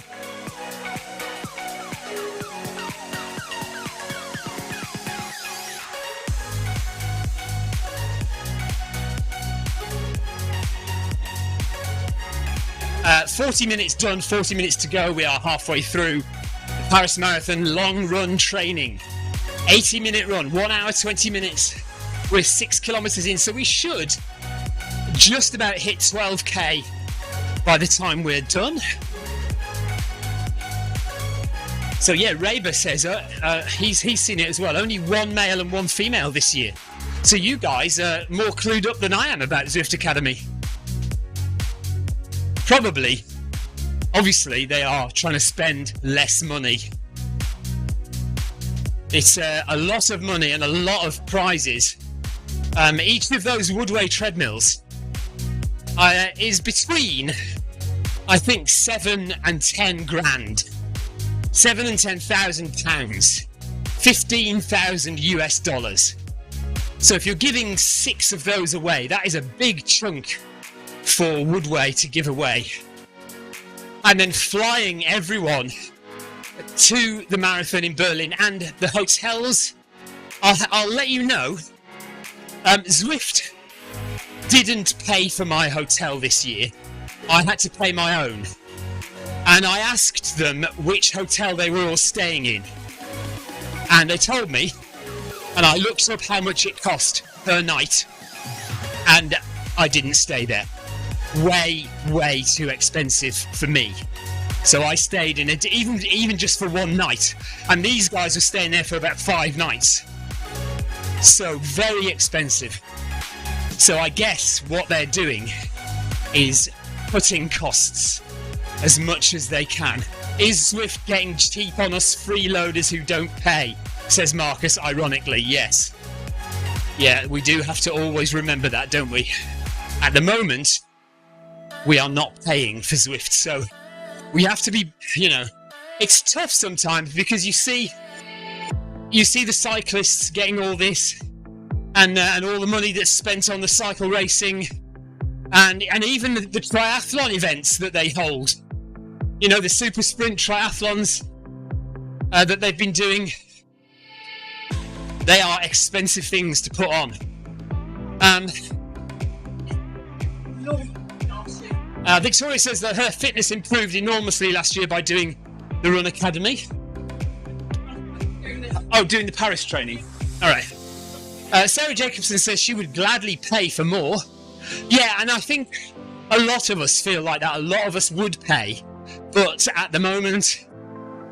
[SPEAKER 3] Uh, 40 minutes done, 40 minutes to go. We are halfway through the Paris Marathon long run training. 80-minute run, 1 hour, 20 minutes. We're 6 kilometres in, so we should just about hit 12k by the time we're done. So yeah, Raber says he's seen it as well. Only 1 male and 1 female this year. So you guys are more clued up than I am about Zwift Academy. Probably. Obviously, they are trying to spend less money. It's a lot of money and a lot of prizes. Each of those Woodway treadmills is between, I think, 7 and 10 grand. 7 and 10,000 pounds. 15,000 US dollars. So if you're giving 6 of those away, that is a big chunk for Woodway to give away. And then flying everyone to the marathon in Berlin and the hotels. I'll let you know, Zwift didn't pay for my hotel this year. I had to pay my own. And I asked them which hotel they were all staying in. And they told me, and I looked up how much it cost per night, and I didn't stay there. Way too expensive for me. So I stayed in it, even just for 1 night. And these guys were staying there for about 5 nights. So very expensive. So I guess what they're doing is cutting costs as much as they can. Is Zwift getting cheap on us freeloaders who don't pay? Says Marcus, ironically, yes. Yeah, we do have to always remember that, don't we? At the moment, we are not paying for Zwift, so we have to be, it's tough sometimes because you see the cyclists getting all this and all the money that's spent on the cycle racing and even the triathlon events that they hold. The super sprint triathlons that they've been doing. They are expensive things to put on. Victoria says that her fitness improved enormously last year by doing the Run Academy. Oh, doing the Paris training. All right. Sarah Jacobson says she would gladly pay for more. Yeah, and I think a lot of us feel like that. A lot of us would pay. But at the moment,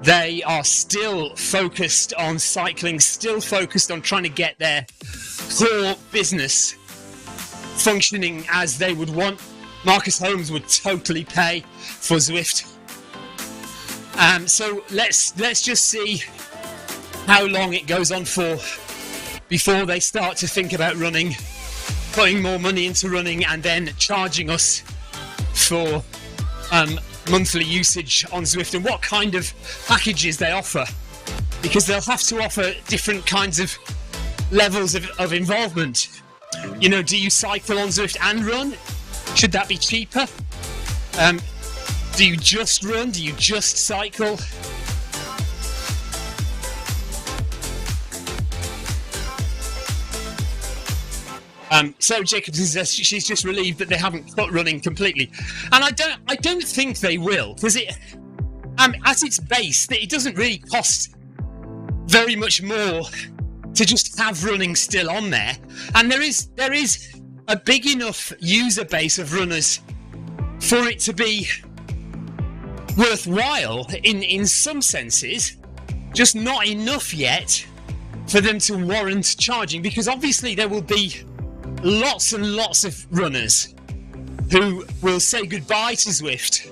[SPEAKER 3] they are still focused on cycling, still focused on trying to get their core business functioning as they would want. Marcus Holmes would totally pay for Zwift. So let's just see how long it goes on for before they start to think about running, putting more money into running, and then charging us for monthly usage on Zwift and what kind of packages they offer, because they'll have to offer different kinds of levels of involvement. Do you cycle on Zwift and run? Should that be cheaper? Do you just run? Do you just cycle? So Jacobson says she's just relieved that they haven't cut running completely, and I don't think they will, because at its base, it doesn't really cost very much more to just have running still on there, and there is a big enough user base of runners for it to be worthwhile in some senses, just not enough yet for them to warrant charging, because obviously there will be lots and lots of runners who will say goodbye to Zwift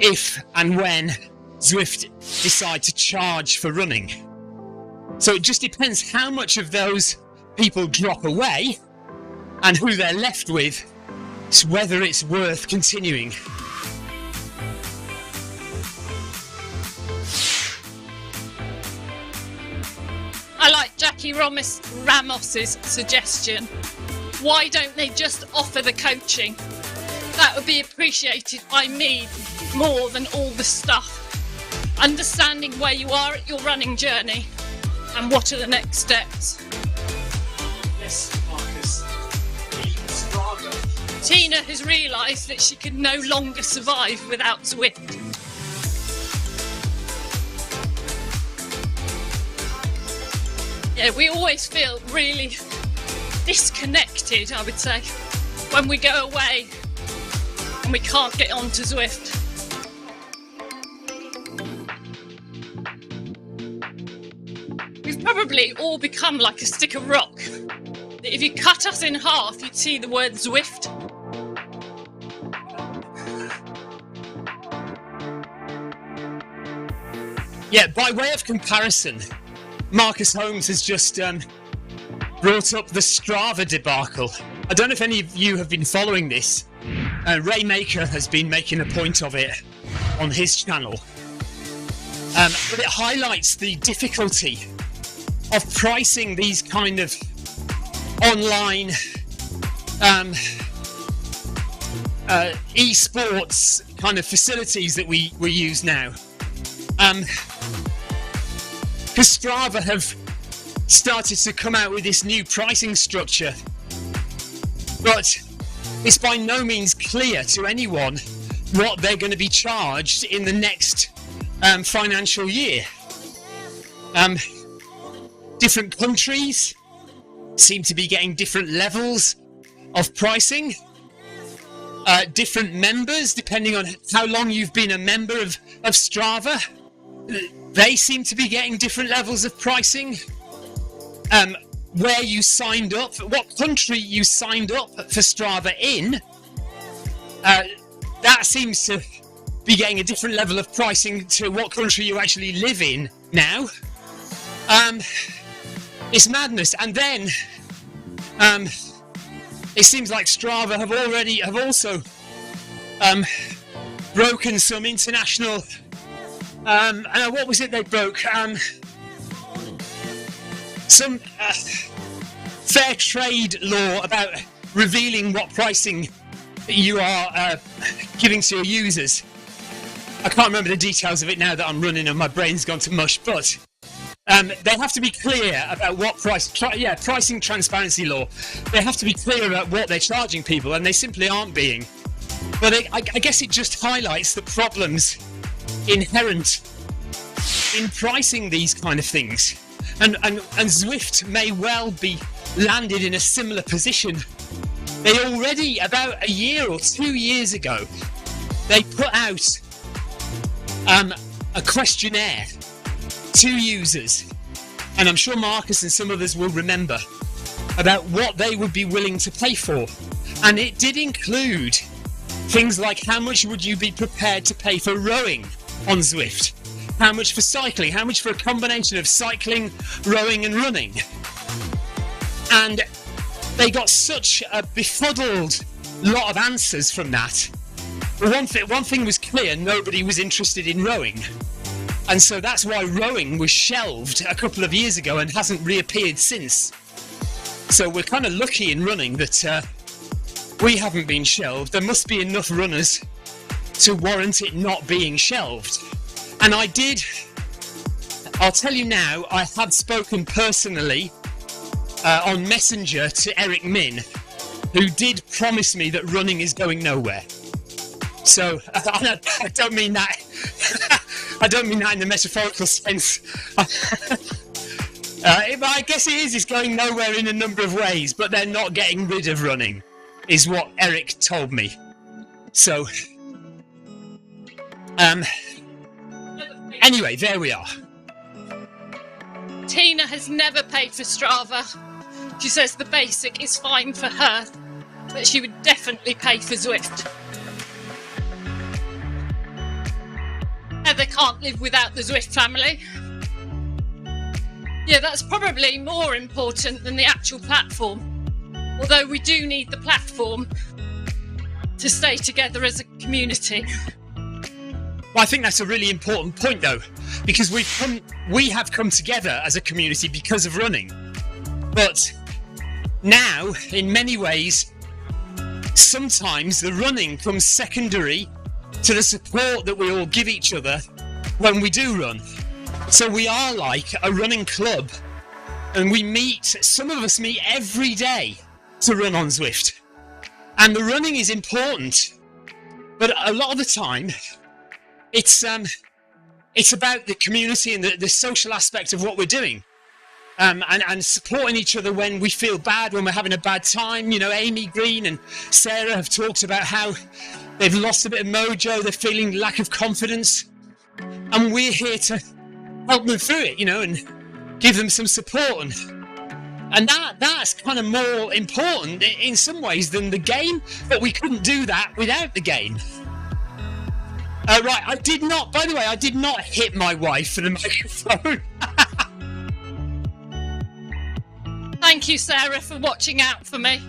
[SPEAKER 3] if and when Zwift decide to charge for running. So it just depends how much of those people drop away and who they're left with, whether it's worth continuing.
[SPEAKER 2] I like Jackie Ramos's suggestion. Why don't they just offer the coaching? That would be appreciated by me more than all the stuff. Understanding where you are at your running journey and what are the next steps.
[SPEAKER 3] Yes, Marcus.
[SPEAKER 2] Tina has realised that she can no longer survive without Zwift. Yeah, we always feel really disconnected, I would say, when we go away and we can't get onto Zwift. We've probably all become like a stick of rock. If you cut us in half, you'd see the word Zwift.
[SPEAKER 3] Yeah, by way of comparison, Marcus Holmes has just brought up the Strava debacle. I don't know if any of you have been following this. Ray Maker has been making a point of it on his channel. But it highlights the difficulty of pricing these kind of online esports kind of facilities that we use now. Because Strava have started to come out with this new pricing structure, but it's by no means clear to anyone what they're going to be charged in the next financial year. Different countries seem to be getting different levels of pricing. Different members, depending on how long you've been a member of Strava, they seem to be getting different levels of pricing. Where you signed up, what country you signed up for Strava in, that seems to be getting a different level of pricing to what country you actually live in now. It's madness. And then it seems like Strava have also broken some international. What was it they broke? Some fair trade law about revealing what pricing you are giving to your users. I can't remember the details of it now that I'm running and my brain's gone to mush, but they have to be clear about what pricing transparency law. They have to be clear about what they're charging people, and they simply aren't being. But I guess it just highlights the problems inherent in pricing these kind of things. And Zwift may well be landed in a similar position. They already, about a year or 2 years ago, they put out a questionnaire to users, and I'm sure Marcus and some others will remember, about what they would be willing to pay for. And it did include things like how much would you be prepared to pay for rowing on Zwift, how much for cycling, how much for a combination of cycling, rowing and running. And they got such a befuddled lot of answers from that. One thing was clear: nobody was interested in rowing. And so that's why rowing was shelved a couple of years ago and hasn't reappeared since. So we're kind of lucky in running that we haven't been shelved. There must be enough runners to warrant it not being shelved. And I did. I'll tell you now, I have spoken personally on Messenger to Eric Min, who did promise me that running is going nowhere. So I don't mean that. I don't mean that in the metaphorical sense. I guess it is. It's going nowhere in a number of ways, but they're not getting rid of running, is what Eric told me. So, anyway, there we are.
[SPEAKER 2] Tina has never paid for Strava. She says the basic is fine for her, but she would definitely pay for Zwift. Heather can't live without the Zwift family. Yeah, that's probably more important than the actual platform. Although we do need the platform to stay together as a community.
[SPEAKER 3] Well, I think that's a really important point, though, because we have come together as a community because of running. But now, in many ways, sometimes the running comes secondary to the support that we all give each other when we do run. So we are like a running club, and some of us meet every day to run on Zwift. And the running is important, but a lot of the time, it's about the community and the social aspect of what we're doing. And supporting each other when we feel bad, when we're having a bad time. You know, Amy Green and Sarah have talked about how they've lost a bit of mojo, they're feeling lack of confidence. And we're here to help them through it, you know, and give them some support. And that's kind of more important in some ways than the game, but we couldn't do that without the game. Right, I did not hit my wife for the microphone.
[SPEAKER 2] Thank you, Sarah, for watching out for me.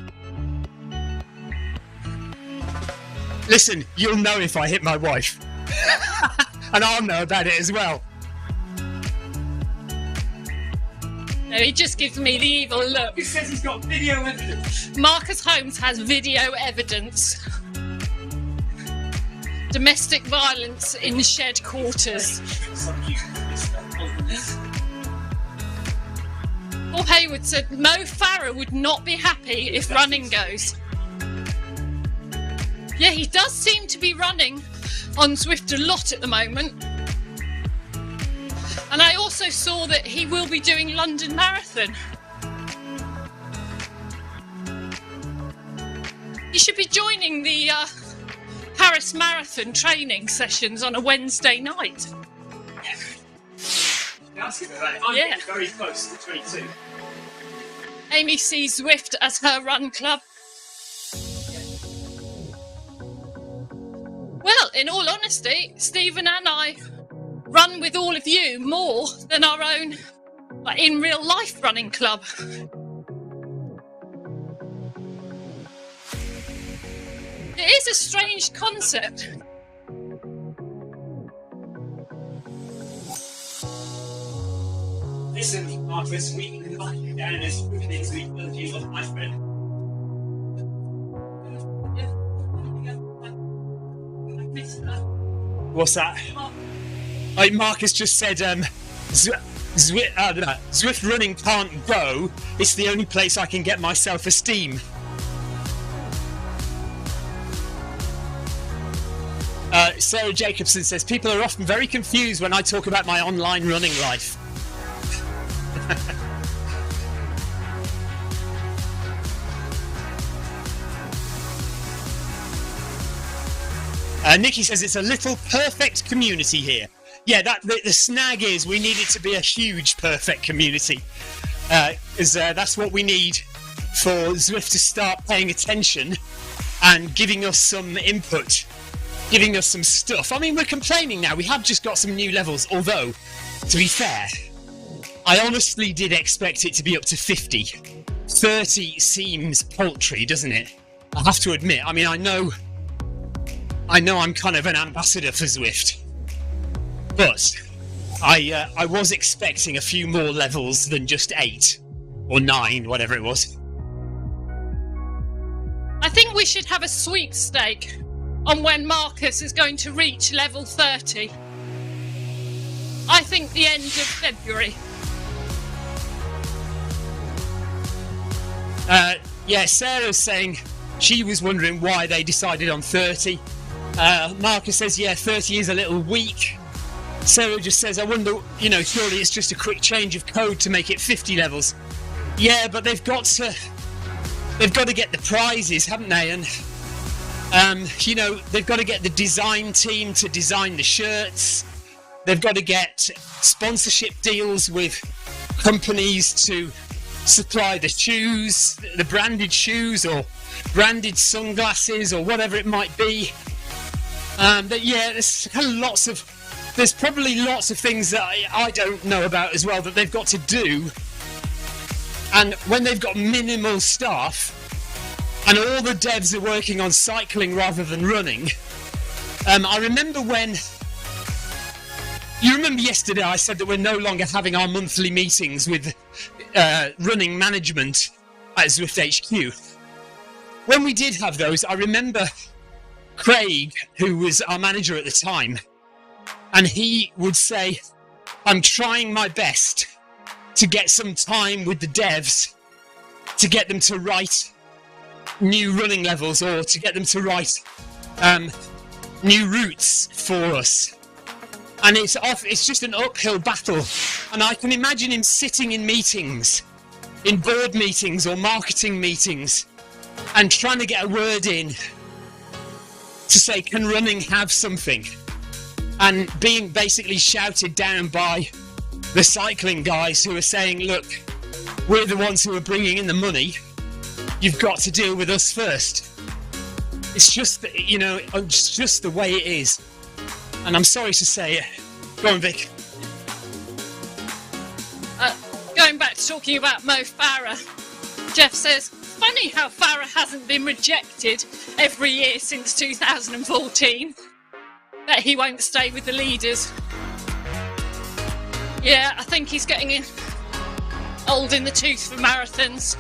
[SPEAKER 3] Listen, you'll know if I hit my wife. And I'll know about it as well.
[SPEAKER 2] No, he just gives me the evil look.
[SPEAKER 3] He says he's got video evidence.
[SPEAKER 2] Marcus Holmes has video evidence. Domestic violence in shed quarters. Paul Hayward said Mo Farah would not be happy if running goes. Yeah, he does seem to be running on Zwift a lot at the moment. And I also saw that he will be doing London Marathon. He should be joining the Paris Marathon training sessions on a Wednesday night.
[SPEAKER 3] Yeah. Very close to 22.
[SPEAKER 2] Amy sees Zwift as her run club. Well, in all honesty, Stephen and I run with all of you more than our own in real life running club. It is a strange concept.
[SPEAKER 3] Listen, Marcus, we can knock you down as quickly as we will, you love my friend. What's that? Marcus just said Zwift running can't go. It's the only place I can get my self-esteem. Sarah Jacobson says, people are often very confused when I talk about my online running life. Nikki says it's a little perfect community here. Yeah, the snag is we need it to be a huge perfect community. That's what we need for Zwift to start paying attention and giving us some input, giving us some stuff. I mean, we're complaining now. We have just got some new levels, although, to be fair, I honestly did expect it to be up to 50. 30 seems paltry, doesn't it? I have to admit. I mean, I know I'm kind of an ambassador for Zwift, but I was expecting a few more levels than just 8 or 9, whatever it was.
[SPEAKER 2] I think we should have a sweepstake on when Marcus is going to reach level 30. I think the end of February.
[SPEAKER 3] Yeah, Sarah's saying she was wondering why they decided on 30. Marcus says, yeah, 30 is a little weak. Sarah just says, I wonder, surely it's just a quick change of code to make it 50 levels. Yeah, but they've got to get the prizes, haven't they? And, they've got to get the design team to design the shirts. They've got to get sponsorship deals with companies to supply the shoes, the branded shoes or branded sunglasses or whatever it might be. There's probably lots of things that I don't know about as well that they've got to do. And when they've got minimal staff and all the devs are working on cycling rather than running, I remember you remember yesterday I said that we're no longer having our monthly meetings with running management at Zwift HQ. When we did have those, I remember Craig, who was our manager at the time, and he would say, I'm trying my best to get some time with the devs to get them to write new running levels or to get them to write new routes for us. And it's just an uphill battle. And I can imagine him sitting in meetings, in board meetings or marketing meetings, and trying to get a word in to say, can running have something? And being basically shouted down by the cycling guys who are saying, look, we're the ones who are bringing in the money. You've got to deal with us first. It's just, it's just the way it is. And I'm sorry to say it. Go on, Vic.
[SPEAKER 2] Going back to talking about Mo Farah, Jeff says, funny how Farah hasn't been rejected every year since 2014. Bet he won't stay with the leaders. Yeah, I think he's getting old in the tooth for marathons.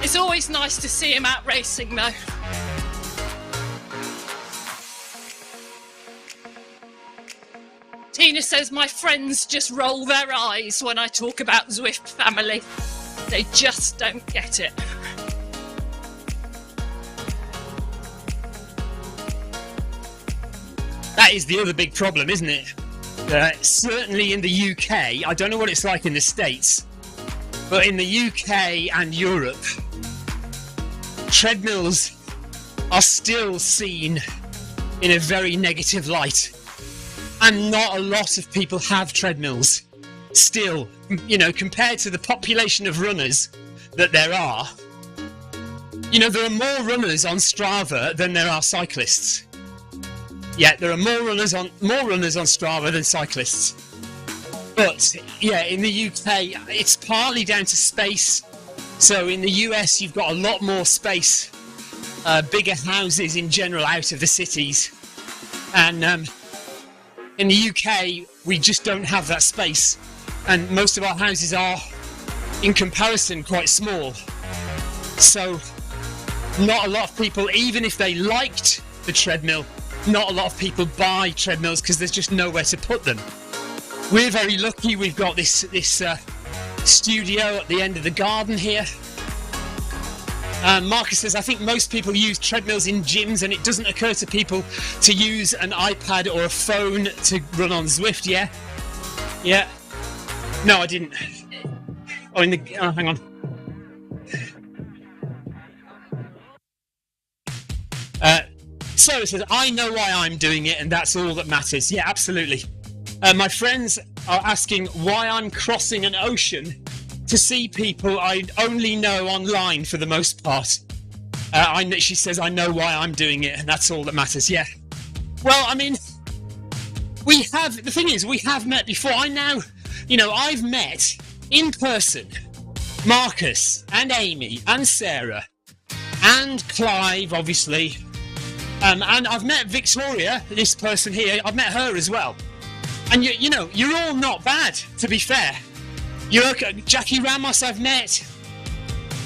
[SPEAKER 2] It's always nice to see him out racing, though. Tina says, my friends just roll their eyes when I talk about Zwift family. They just don't get it.
[SPEAKER 3] That is the other big problem, isn't it? Certainly in the UK, I don't know what it's like in the States, but in the UK and Europe, treadmills are still seen in a very negative light. And not a lot of people have treadmills still, compared to the population of runners that there are. There are more runners on Strava than there are cyclists. Yeah, there are more runners on Strava than cyclists. But yeah, in the UK, it's partly down to space. So in the US, you've got a lot more space, bigger houses in general out of the cities, and in the UK, we just don't have that space, and most of our houses are, in comparison, quite small. So not a lot of people, even if they liked the treadmill, not a lot of people buy treadmills because there's just nowhere to put them. We're very lucky we've got this studio at the end of the garden here. Marcus says, I think most people use treadmills in gyms and it doesn't occur to people to use an iPad or a phone to run on Zwift. Yeah. No, I didn't. Hang on. Sarah says, I know why I'm doing it and that's all that matters. Yeah, absolutely. My friends are asking why I'm crossing an ocean to see people I only know online for the most part. She says, I know why I'm doing it and that's all that matters. Yeah. Well, the thing is, we have met before. I've met in person Marcus and Amy and Sarah and Clive, obviously. And I've met Victoria, this person here. I've met her as well. And you're all not bad, to be fair. You're okay. Jackie Ramos I've met.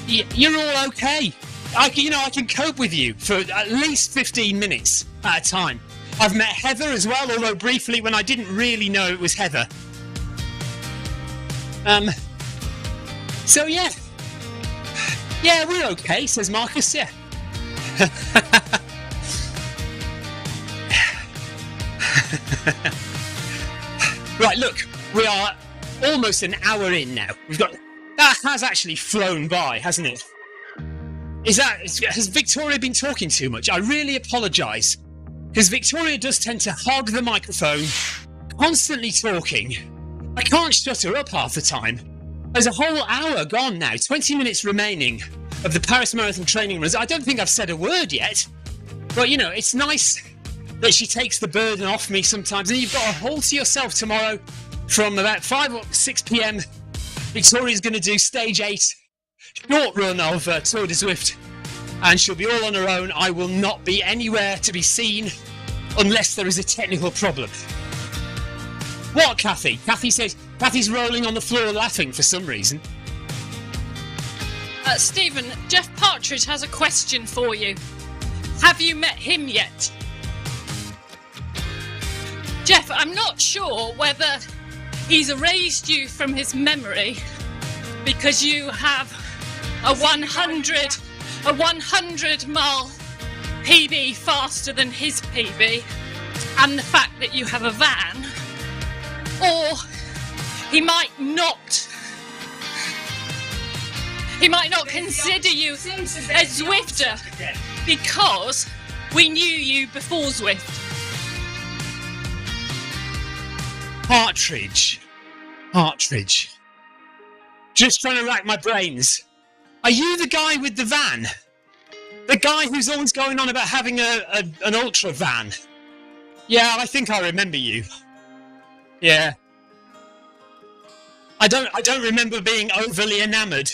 [SPEAKER 3] You're all okay. I can cope with you for at least 15 minutes at a time. I've met Heather as well, although briefly when I didn't really know it was Heather. So yeah. Yeah, we're okay, says Marcus, yeah. Right, look, we are almost an hour in now. That has actually flown by, hasn't it? Has Victoria been talking too much? I really apologise, because Victoria does tend to hog the microphone, constantly talking. I can't shut her up half the time. There's a whole hour gone now, 20 minutes remaining of the Paris Marathon training runs. I don't think I've said a word yet, but it's nice that she takes the burden off me sometimes. And you've got a all to yourself tomorrow from about 5 or 6 p.m. Victoria's going to do stage 8, short run of Tour de Zwift, and she'll be all on her own. I will not be anywhere to be seen unless there is a technical problem. What, Kathy? Kathy says Kathy's rolling on the floor laughing for some reason.
[SPEAKER 2] Stephen, Jeff Partridge has a question for you. Have you met him yet? Jeff, I'm not sure whether he's erased you from his memory because you have a 100-mile PB faster than his PB, and the fact that you have a van, or he might not consider you a Zwifter because we knew you before Zwift.
[SPEAKER 3] Partridge. Just trying to rack my brains. Are you the guy with the van? The guy who's always going on about having an ultra van? Yeah, I think I remember you. Yeah. I don't remember being overly enamoured.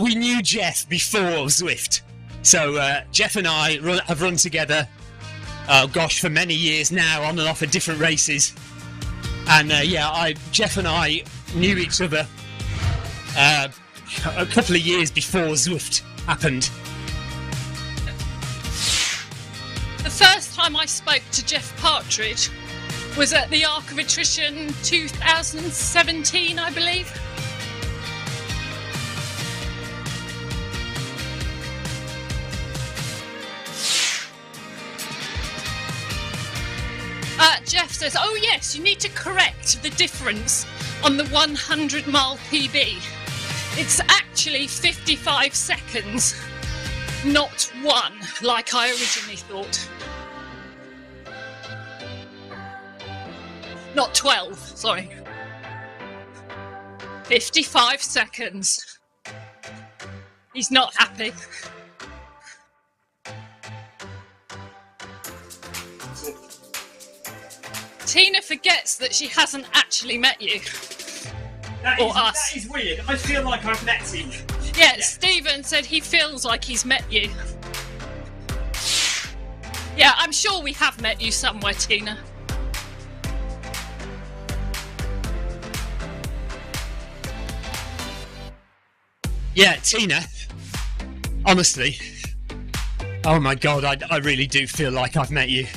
[SPEAKER 3] We knew Jeff before Zwift. So Jeff and I have run together, for many years now, on and off at different races. And Jeff and I knew each other a couple of years before Zwift happened.
[SPEAKER 2] The first time I spoke to Jeff Partridge was at the Arc of Attrition 2017, I believe. Jeff says, oh yes, you need to correct the difference on the 100-mile PB. It's actually 55 seconds, not 1, like I originally thought. Not 12, sorry. 55 seconds. He's not happy. Tina forgets that she hasn't actually met you. That is
[SPEAKER 3] weird. I feel like I've met Tina.
[SPEAKER 2] Yeah, Stephen said he feels like he's met you. Yeah, I'm sure we have met you somewhere, Tina.
[SPEAKER 3] Yeah, Tina. Honestly. Oh my God, I really do feel like I've met you.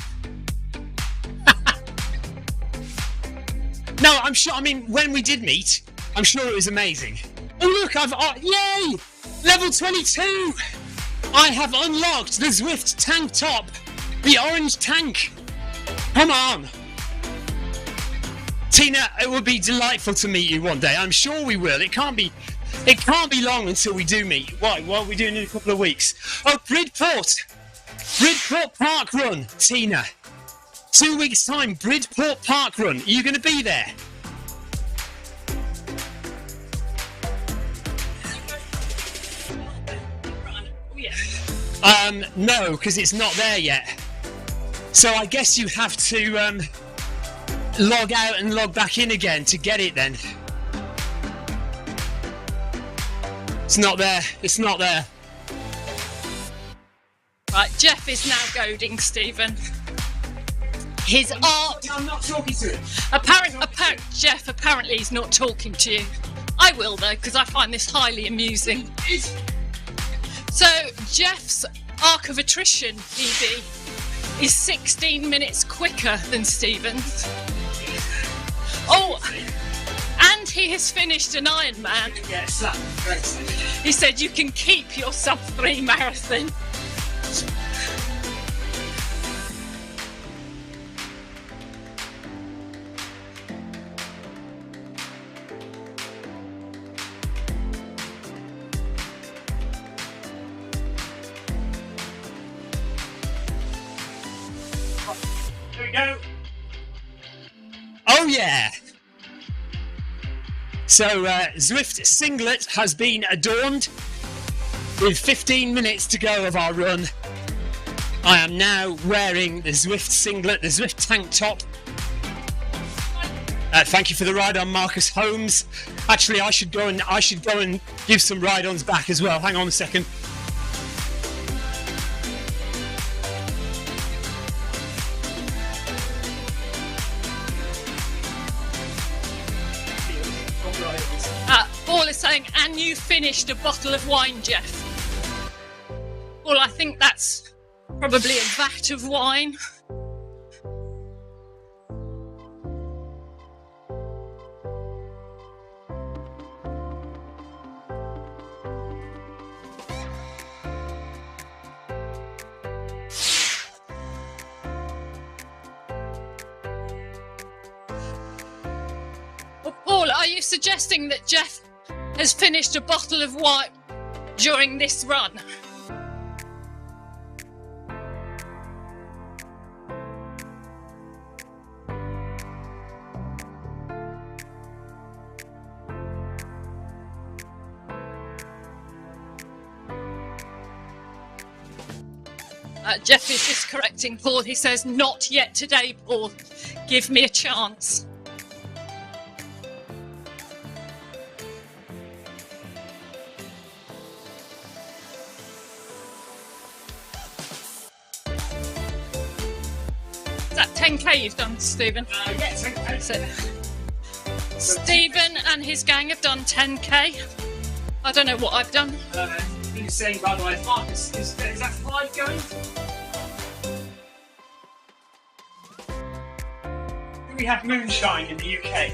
[SPEAKER 3] No, I'm sure. I mean, when we did meet, I'm sure it was amazing. Oh look, yay! Level 22! I have unlocked the Zwift tank top, the orange tank. Come on, Tina. It will be delightful to meet you one day. I'm sure we will. It can't be long until we do meet. Why? What are we doing in a couple of weeks? Oh, Bridport Park Run, Tina. 2 weeks' time, Bridport Park Run. Are you going to be there? No, because it's not there yet. So I guess you have to log out and log back in again to get it then. It's not there. It's not there.
[SPEAKER 2] Right, Jeff is now goading Stephen. His art.
[SPEAKER 3] I'm not talking to him.
[SPEAKER 2] Jeff, apparently he's not talking to you. I will though, because I find this highly amusing. So Jeff's arc of attrition, EB, is 16 minutes quicker than Stephen's. Oh, and he has finished an Ironman.
[SPEAKER 3] Yes,
[SPEAKER 2] He said you can keep your sub-3 marathon.
[SPEAKER 3] Here we go. Oh yeah. So Zwift Singlet has been adorned with 15 minutes to go of our run. I am now wearing the Zwift Singlet, the Zwift tank top. Thank you for the ride on, Marcus Holmes. Actually, I should go and give some ride-ons back as well. Hang on a second.
[SPEAKER 2] Paul is saying, and you finished a bottle of wine, Jeff. Well, I think that's probably a vat of wine. Well, Paul, are you suggesting that Jeff has finished a bottle of wine during this run? Jeff is just correcting Paul. He says, not yet today, Paul. Give me a chance. Is that 10k you've done, Stephen?
[SPEAKER 3] Yeah, 10k.
[SPEAKER 2] So, Stephen and his gang have done 10k. I don't know what I've done.
[SPEAKER 3] He was saying, by the way, Marcus, is that 5 going? Do we have moonshine in the UK?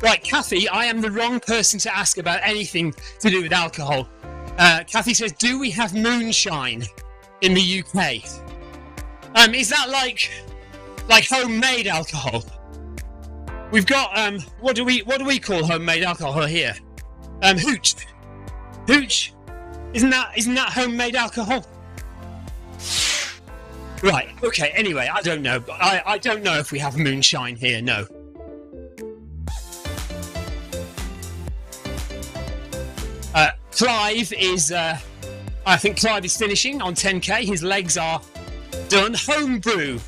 [SPEAKER 3] Right, Kathy, I am the wrong person to ask about anything to do with alcohol. Kathy says, do we have moonshine in the UK? Is that like homemade alcohol? We've got what do we call homemade alcohol here? Hooch. Hooch. Isn't that homemade alcohol? Right. Okay. Anyway, I don't know. I don't know if we have moonshine here. No. Clive is. I think Clive is finishing on 10k. His legs are done. Homebrew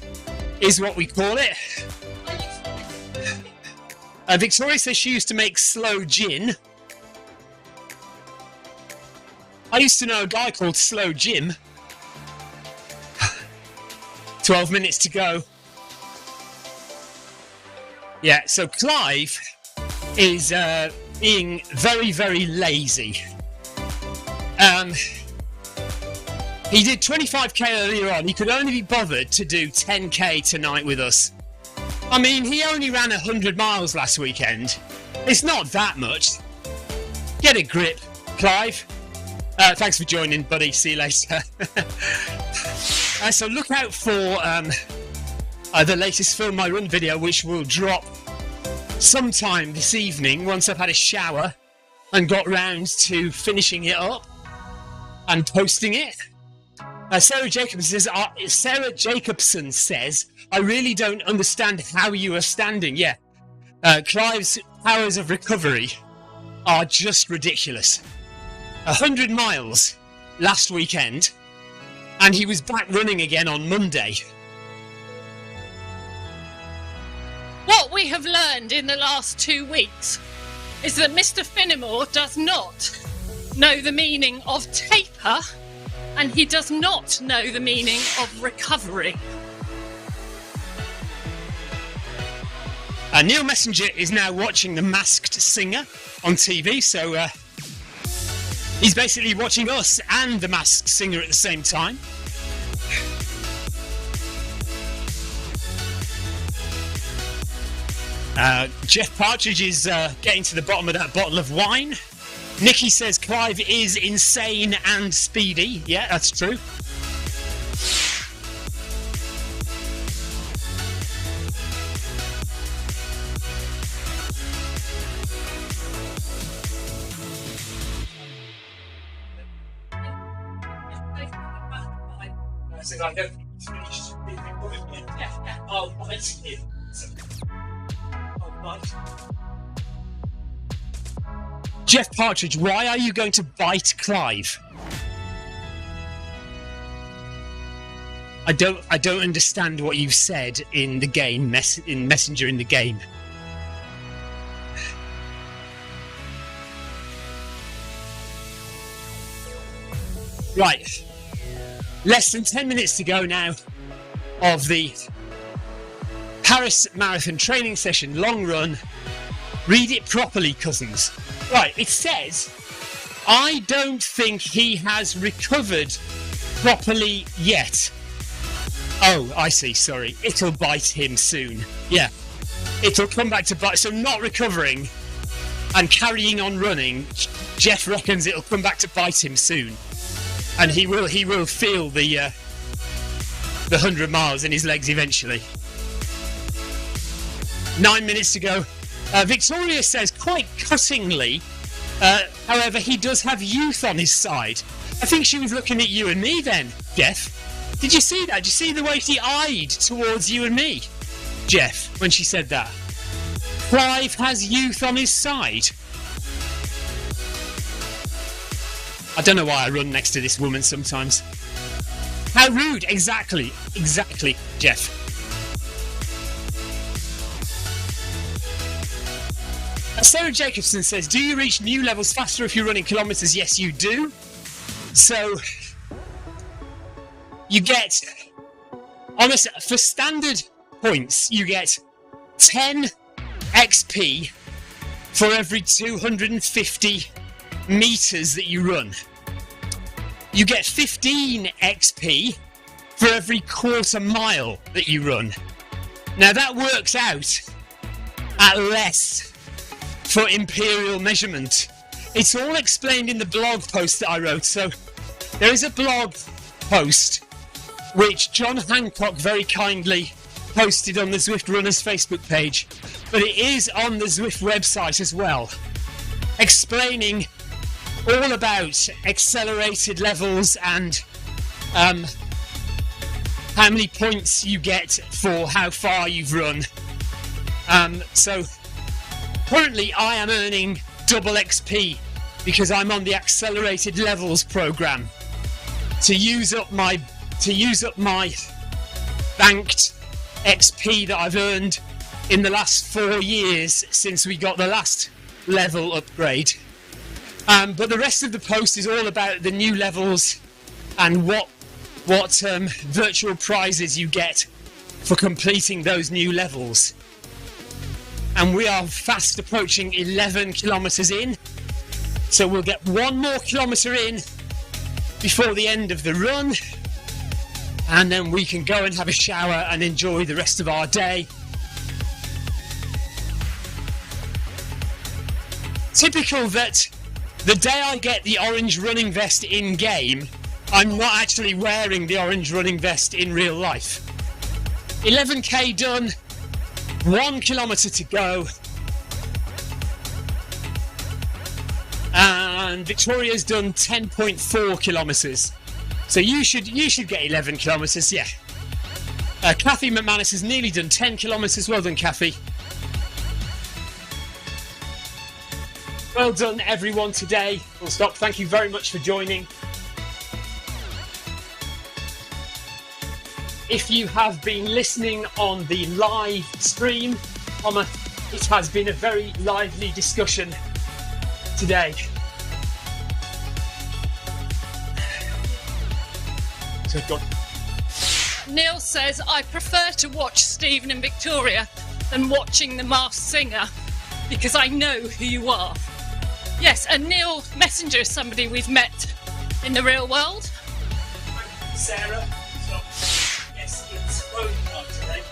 [SPEAKER 3] is what we call it. Victoria says she used to make slow gin. I used to know a guy called Slow Jim. 12 minutes to go. Yeah, so Clive is being very, very lazy. He did 25k earlier on. He could only be bothered to do 10k tonight with us. I mean, he only ran 100 miles last weekend. It's not that much. Get a grip, Clive. Thanks for joining, buddy. See you later. So look out for the latest Film My Run video, which will drop sometime this evening once I've had a shower and got round to finishing it up and posting it. Sarah Jacobson says, I really don't understand how you are standing. Yeah, Clive's powers of recovery are just ridiculous. 100 miles last weekend, and he was back running again on Monday.
[SPEAKER 2] What we have learned in the last 2 weeks is that Mr. Finnemore does not know the meaning of taper, and he does not know the meaning of recovery.
[SPEAKER 3] Neil Messenger is now watching The Masked Singer on TV, so he's basically watching us and The Masked Singer at the same time. Jeff Partridge is getting to the bottom of that bottle of wine. Nikki says Clive is insane and speedy. Yeah, that's true. Jeff Partridge, why are you going to bite Clive? I don't understand what you've said in the game, in Messenger in the game. Right. Less than 10 minutes to go now of the Paris Marathon training session, long run. Read it properly, cousins. Right, it says, I don't think he has recovered properly yet. Oh, I see, sorry. It'll bite him soon. Yeah. It'll come back to bite. So not recovering and carrying on running, Jeff reckons it'll come back to bite him soon. And he will feel the 100 miles in his legs eventually. 9 minutes to go. Victoria says, quite cuttingly, however, he does have youth on his side. I think she was looking at you and me then, Jeff. Did you see that? Did you see the way she eyed towards you and me, Jeff, when she said that? Clive has youth on his side. I don't know why I run next to this woman sometimes. How rude. Exactly, Jeff. Sarah Jacobson says, do you reach new levels faster if you're running kilometres? Yes, you do. So, you get, for standard points, you get 10 XP for every 250 metres that you run. You get 15 XP for every quarter mile that you run. Now that works out at less for imperial measurement. It's all explained in the blog post that I wrote. So there is a blog post which John Hancock very kindly posted on the Zwift Runners Facebook page, but it is on the Zwift website as well, explaining all about accelerated levels and how many points you get for how far you've run. So currently I am earning double XP because I'm on the accelerated levels program to use up my banked XP that I've earned in the last 4 years since we got the last level upgrade. But the rest of the post is all about the new levels and what virtual prizes you get for completing those new levels. And we are fast approaching 11 kilometres in, so we'll get one more kilometre in before the end of the run, and then we can go and have a shower and enjoy the rest of our day. Typical that the day I get the orange running vest in game, I'm not actually wearing the orange running vest in real life. 11k done, 1 kilometre to go, and Victoria's done 10.4 kilometres. So you should get 11 kilometres, yeah. Kathy McManus has nearly done 10 kilometres. Well done, Kathy. Well done, everyone, today. Full stop. Thank you very much for joining. If you have been listening on the live stream, it has been a very lively discussion today. So go on.
[SPEAKER 2] Neil says, I prefer to watch Stephen and Victoria. than watching The Masked Singer, because I know who you are. Yes, and Neil Messenger is somebody we've met in the real world.
[SPEAKER 3] Sarah, so, yes, it's rolling on today.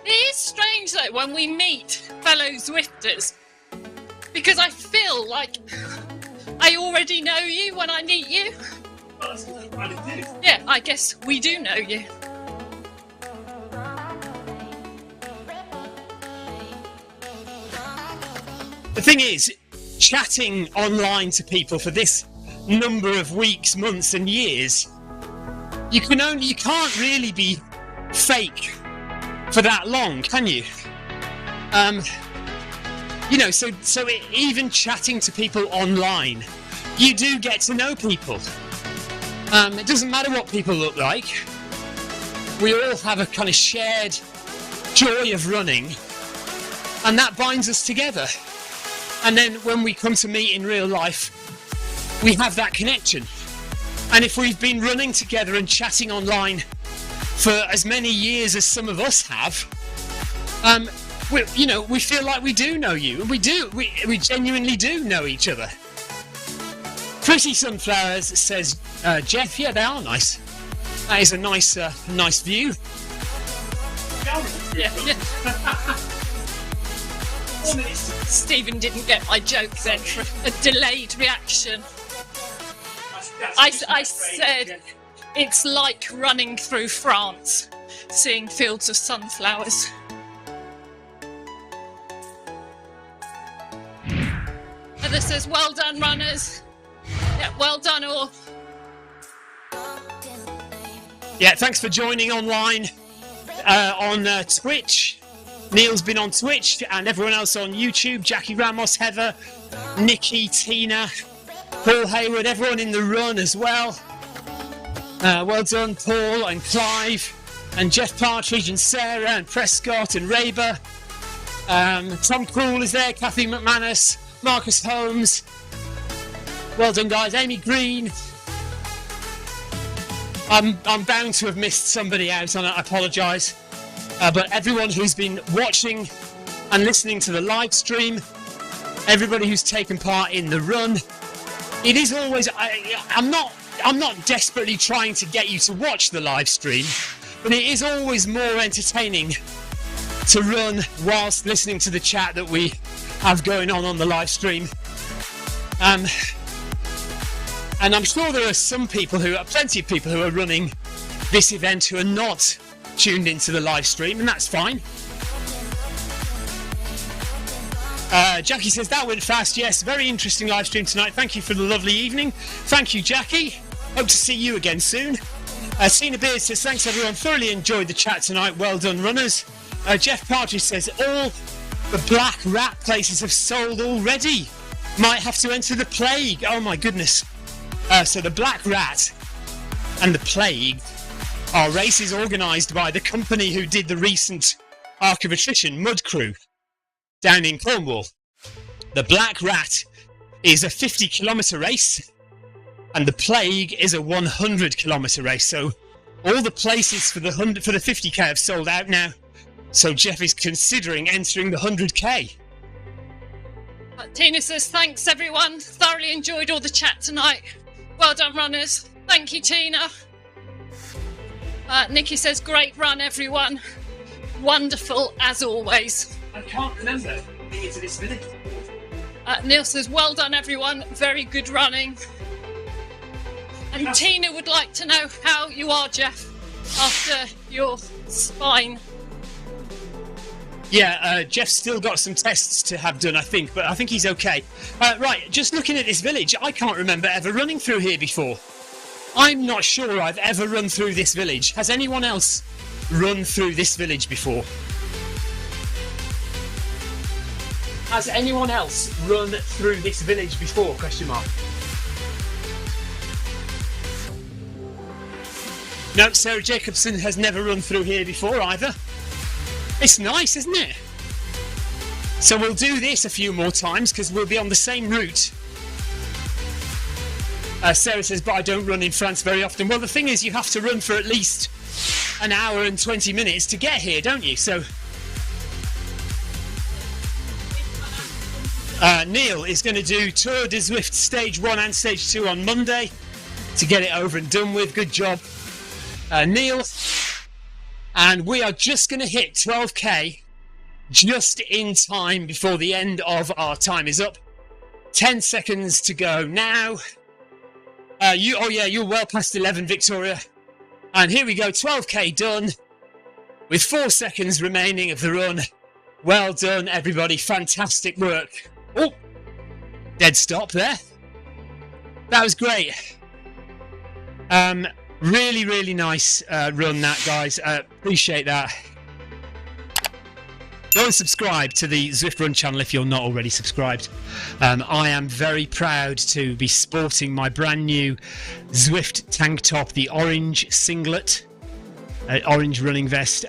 [SPEAKER 2] It is strange though when we meet fellow Zwifters, because I feel like I already know you when I meet you. Yeah, I guess we do know you.
[SPEAKER 3] The thing is, chatting online to people for this number of weeks, months and years, you can't really be fake for that long, can you? Even chatting to people online, you do get to know people. It doesn't matter what people look like. We all have a kind of shared joy of running, and that binds us together. And then when we come to meet in real life, we have that connection. And if we've been running together and chatting online for as many years as some of us have, we feel like we do know you. We do. We genuinely do know each other. Pretty sunflowers, says Jeff. Yeah, they are nice. That is a nice view.
[SPEAKER 2] Yeah. Stephen didn't get my joke then for a delayed reaction. I said it's like running through France, seeing fields of sunflowers. Heather says, well done, runners. Yeah, well done all.
[SPEAKER 3] Yeah, thanks for joining online on Twitch. Neil's been on Twitch, and everyone else on YouTube. Jackie Ramos, Heather, Nikki, Tina, Paul Hayward, everyone in the run as well. Well done, Paul and Clive, and Jeff Partridge, and Sarah, and Prescott, and Raber. Tom Krul is there, Kathy McManus, Marcus Holmes. Well done, guys. Amy Green. I'm bound to have missed somebody out, and I apologise. But everyone who's been watching and listening to the live stream, everybody who's taken part in the run, it is always. I'm not desperately trying to get you to watch the live stream, but it is always more entertaining to run whilst listening to the chat that we have going on the live stream. And I'm sure there are plenty of people who are running this event who are not tuned into the live stream, and that's fine. Jackie says, that went fast. Yes, very interesting live stream tonight. Thank you for the lovely evening. Thank you, Jackie. Hope to see you again soon. Cena Beard says, thanks everyone. Thoroughly enjoyed the chat tonight. Well done, runners. Jeff Partridge says, all the Black Rat places have sold already. Might have to enter the Plague. Oh my goodness. So the Black Rat and the Plague are races organised by the company who did the recent Arc of Attrition Mud Crew down in Cornwall. The Black Rat is a 50-kilometre race, and the Plague is a 100-kilometre race. So all the places for the 50k have sold out now. So Jeff is considering entering the 100k.
[SPEAKER 2] Tina says, thanks everyone. Thoroughly enjoyed all the chat tonight. Well done, runners. Thank you, Tina. Nikki says, great run, everyone. Wonderful, as always.
[SPEAKER 3] I can't remember being into this village.
[SPEAKER 2] Neil says, well done, everyone. Very good running. And Tina would like to know how you are, Jeff, after your spine.
[SPEAKER 3] Yeah, Jeff's still got some tests to have done, I think, but I think he's okay. Right, just looking at this village, I can't remember ever running through here before. I'm not sure I've ever run through this village. Has anyone else run through this village before? Has anyone else run through this village before? Question mark. No, Sarah Jacobson has never run through here before either. It's nice, isn't it? So we'll do this a few more times because we'll be on the same route. Sarah says, but I don't run in France very often. Well, the thing is, you have to run for at least an hour and 20 minutes to get here, don't you? So Neil is going to do Tour de Zwift Stage 1 and Stage 2 on Monday to get it over and done with. Good job, Neil. And we are just going to hit 12k just in time before the end of our time is up. 10 seconds to go now. You're well past 11, Victoria. And here we go, 12k done with 4 seconds remaining of the run. Well done, everybody. Fantastic work. Oh, dead stop there. That was great. Really, really nice run that, guys. Appreciate that. Go and subscribe to the Zwift Run channel if you're not already subscribed. I am very proud to be sporting my brand new Zwift tank top, the orange singlet, orange running vest.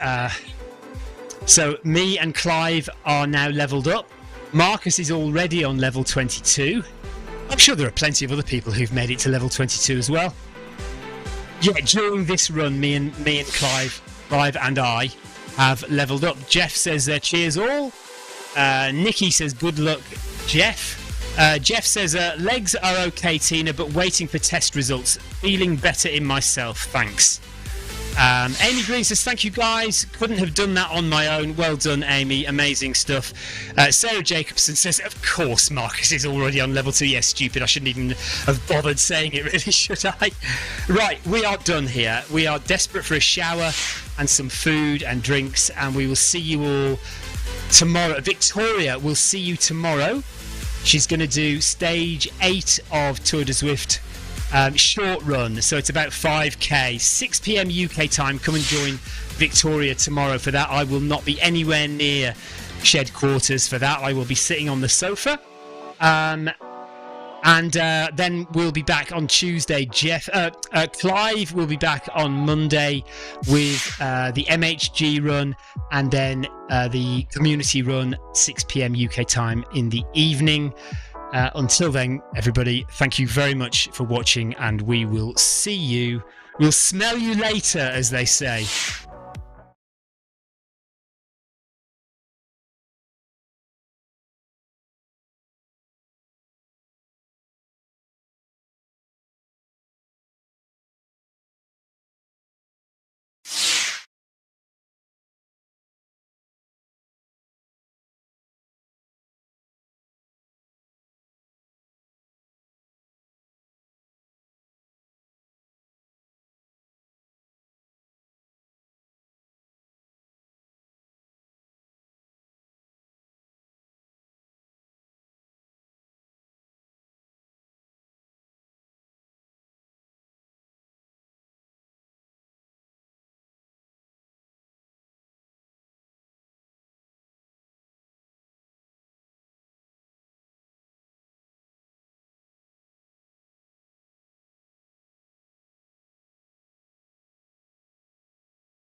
[SPEAKER 3] So me and Clive are now leveled up. Marcus is already on level 22. I'm sure there are plenty of other people who've made it to level 22 as well. Yeah, during this run, me and Clive and I have leveled up. Jeff says cheers all. Nikki says good luck, Jeff. Jeff says legs are okay, Tina, but waiting for test results. Feeling better in myself, thanks. Amy Green says thank you, guys. Couldn't have done that on my own. Well done, Amy. Amazing stuff. Sarah Jacobson says, of course Marcus is already on level 2. Yes, stupid. I shouldn't even have bothered saying it, really, should I? Right, we are done here. We are desperate for a shower and some food and drinks, and we will see you all tomorrow. Victoria will see you tomorrow. She's going to do stage 8 of Tour de Zwift. Short run, so it's about 5k, 6 p.m. UK time. Come and join Victoria tomorrow for that. I will not be anywhere near shed quarters for that. I will be sitting on the sofa, and then we'll be back on Tuesday. Clive will be back on Monday with the MHG run, and then the community run 6 p.m. UK time in the evening. Until then, everybody, thank you very much for watching, and we will see you. We'll smell you later, as they say.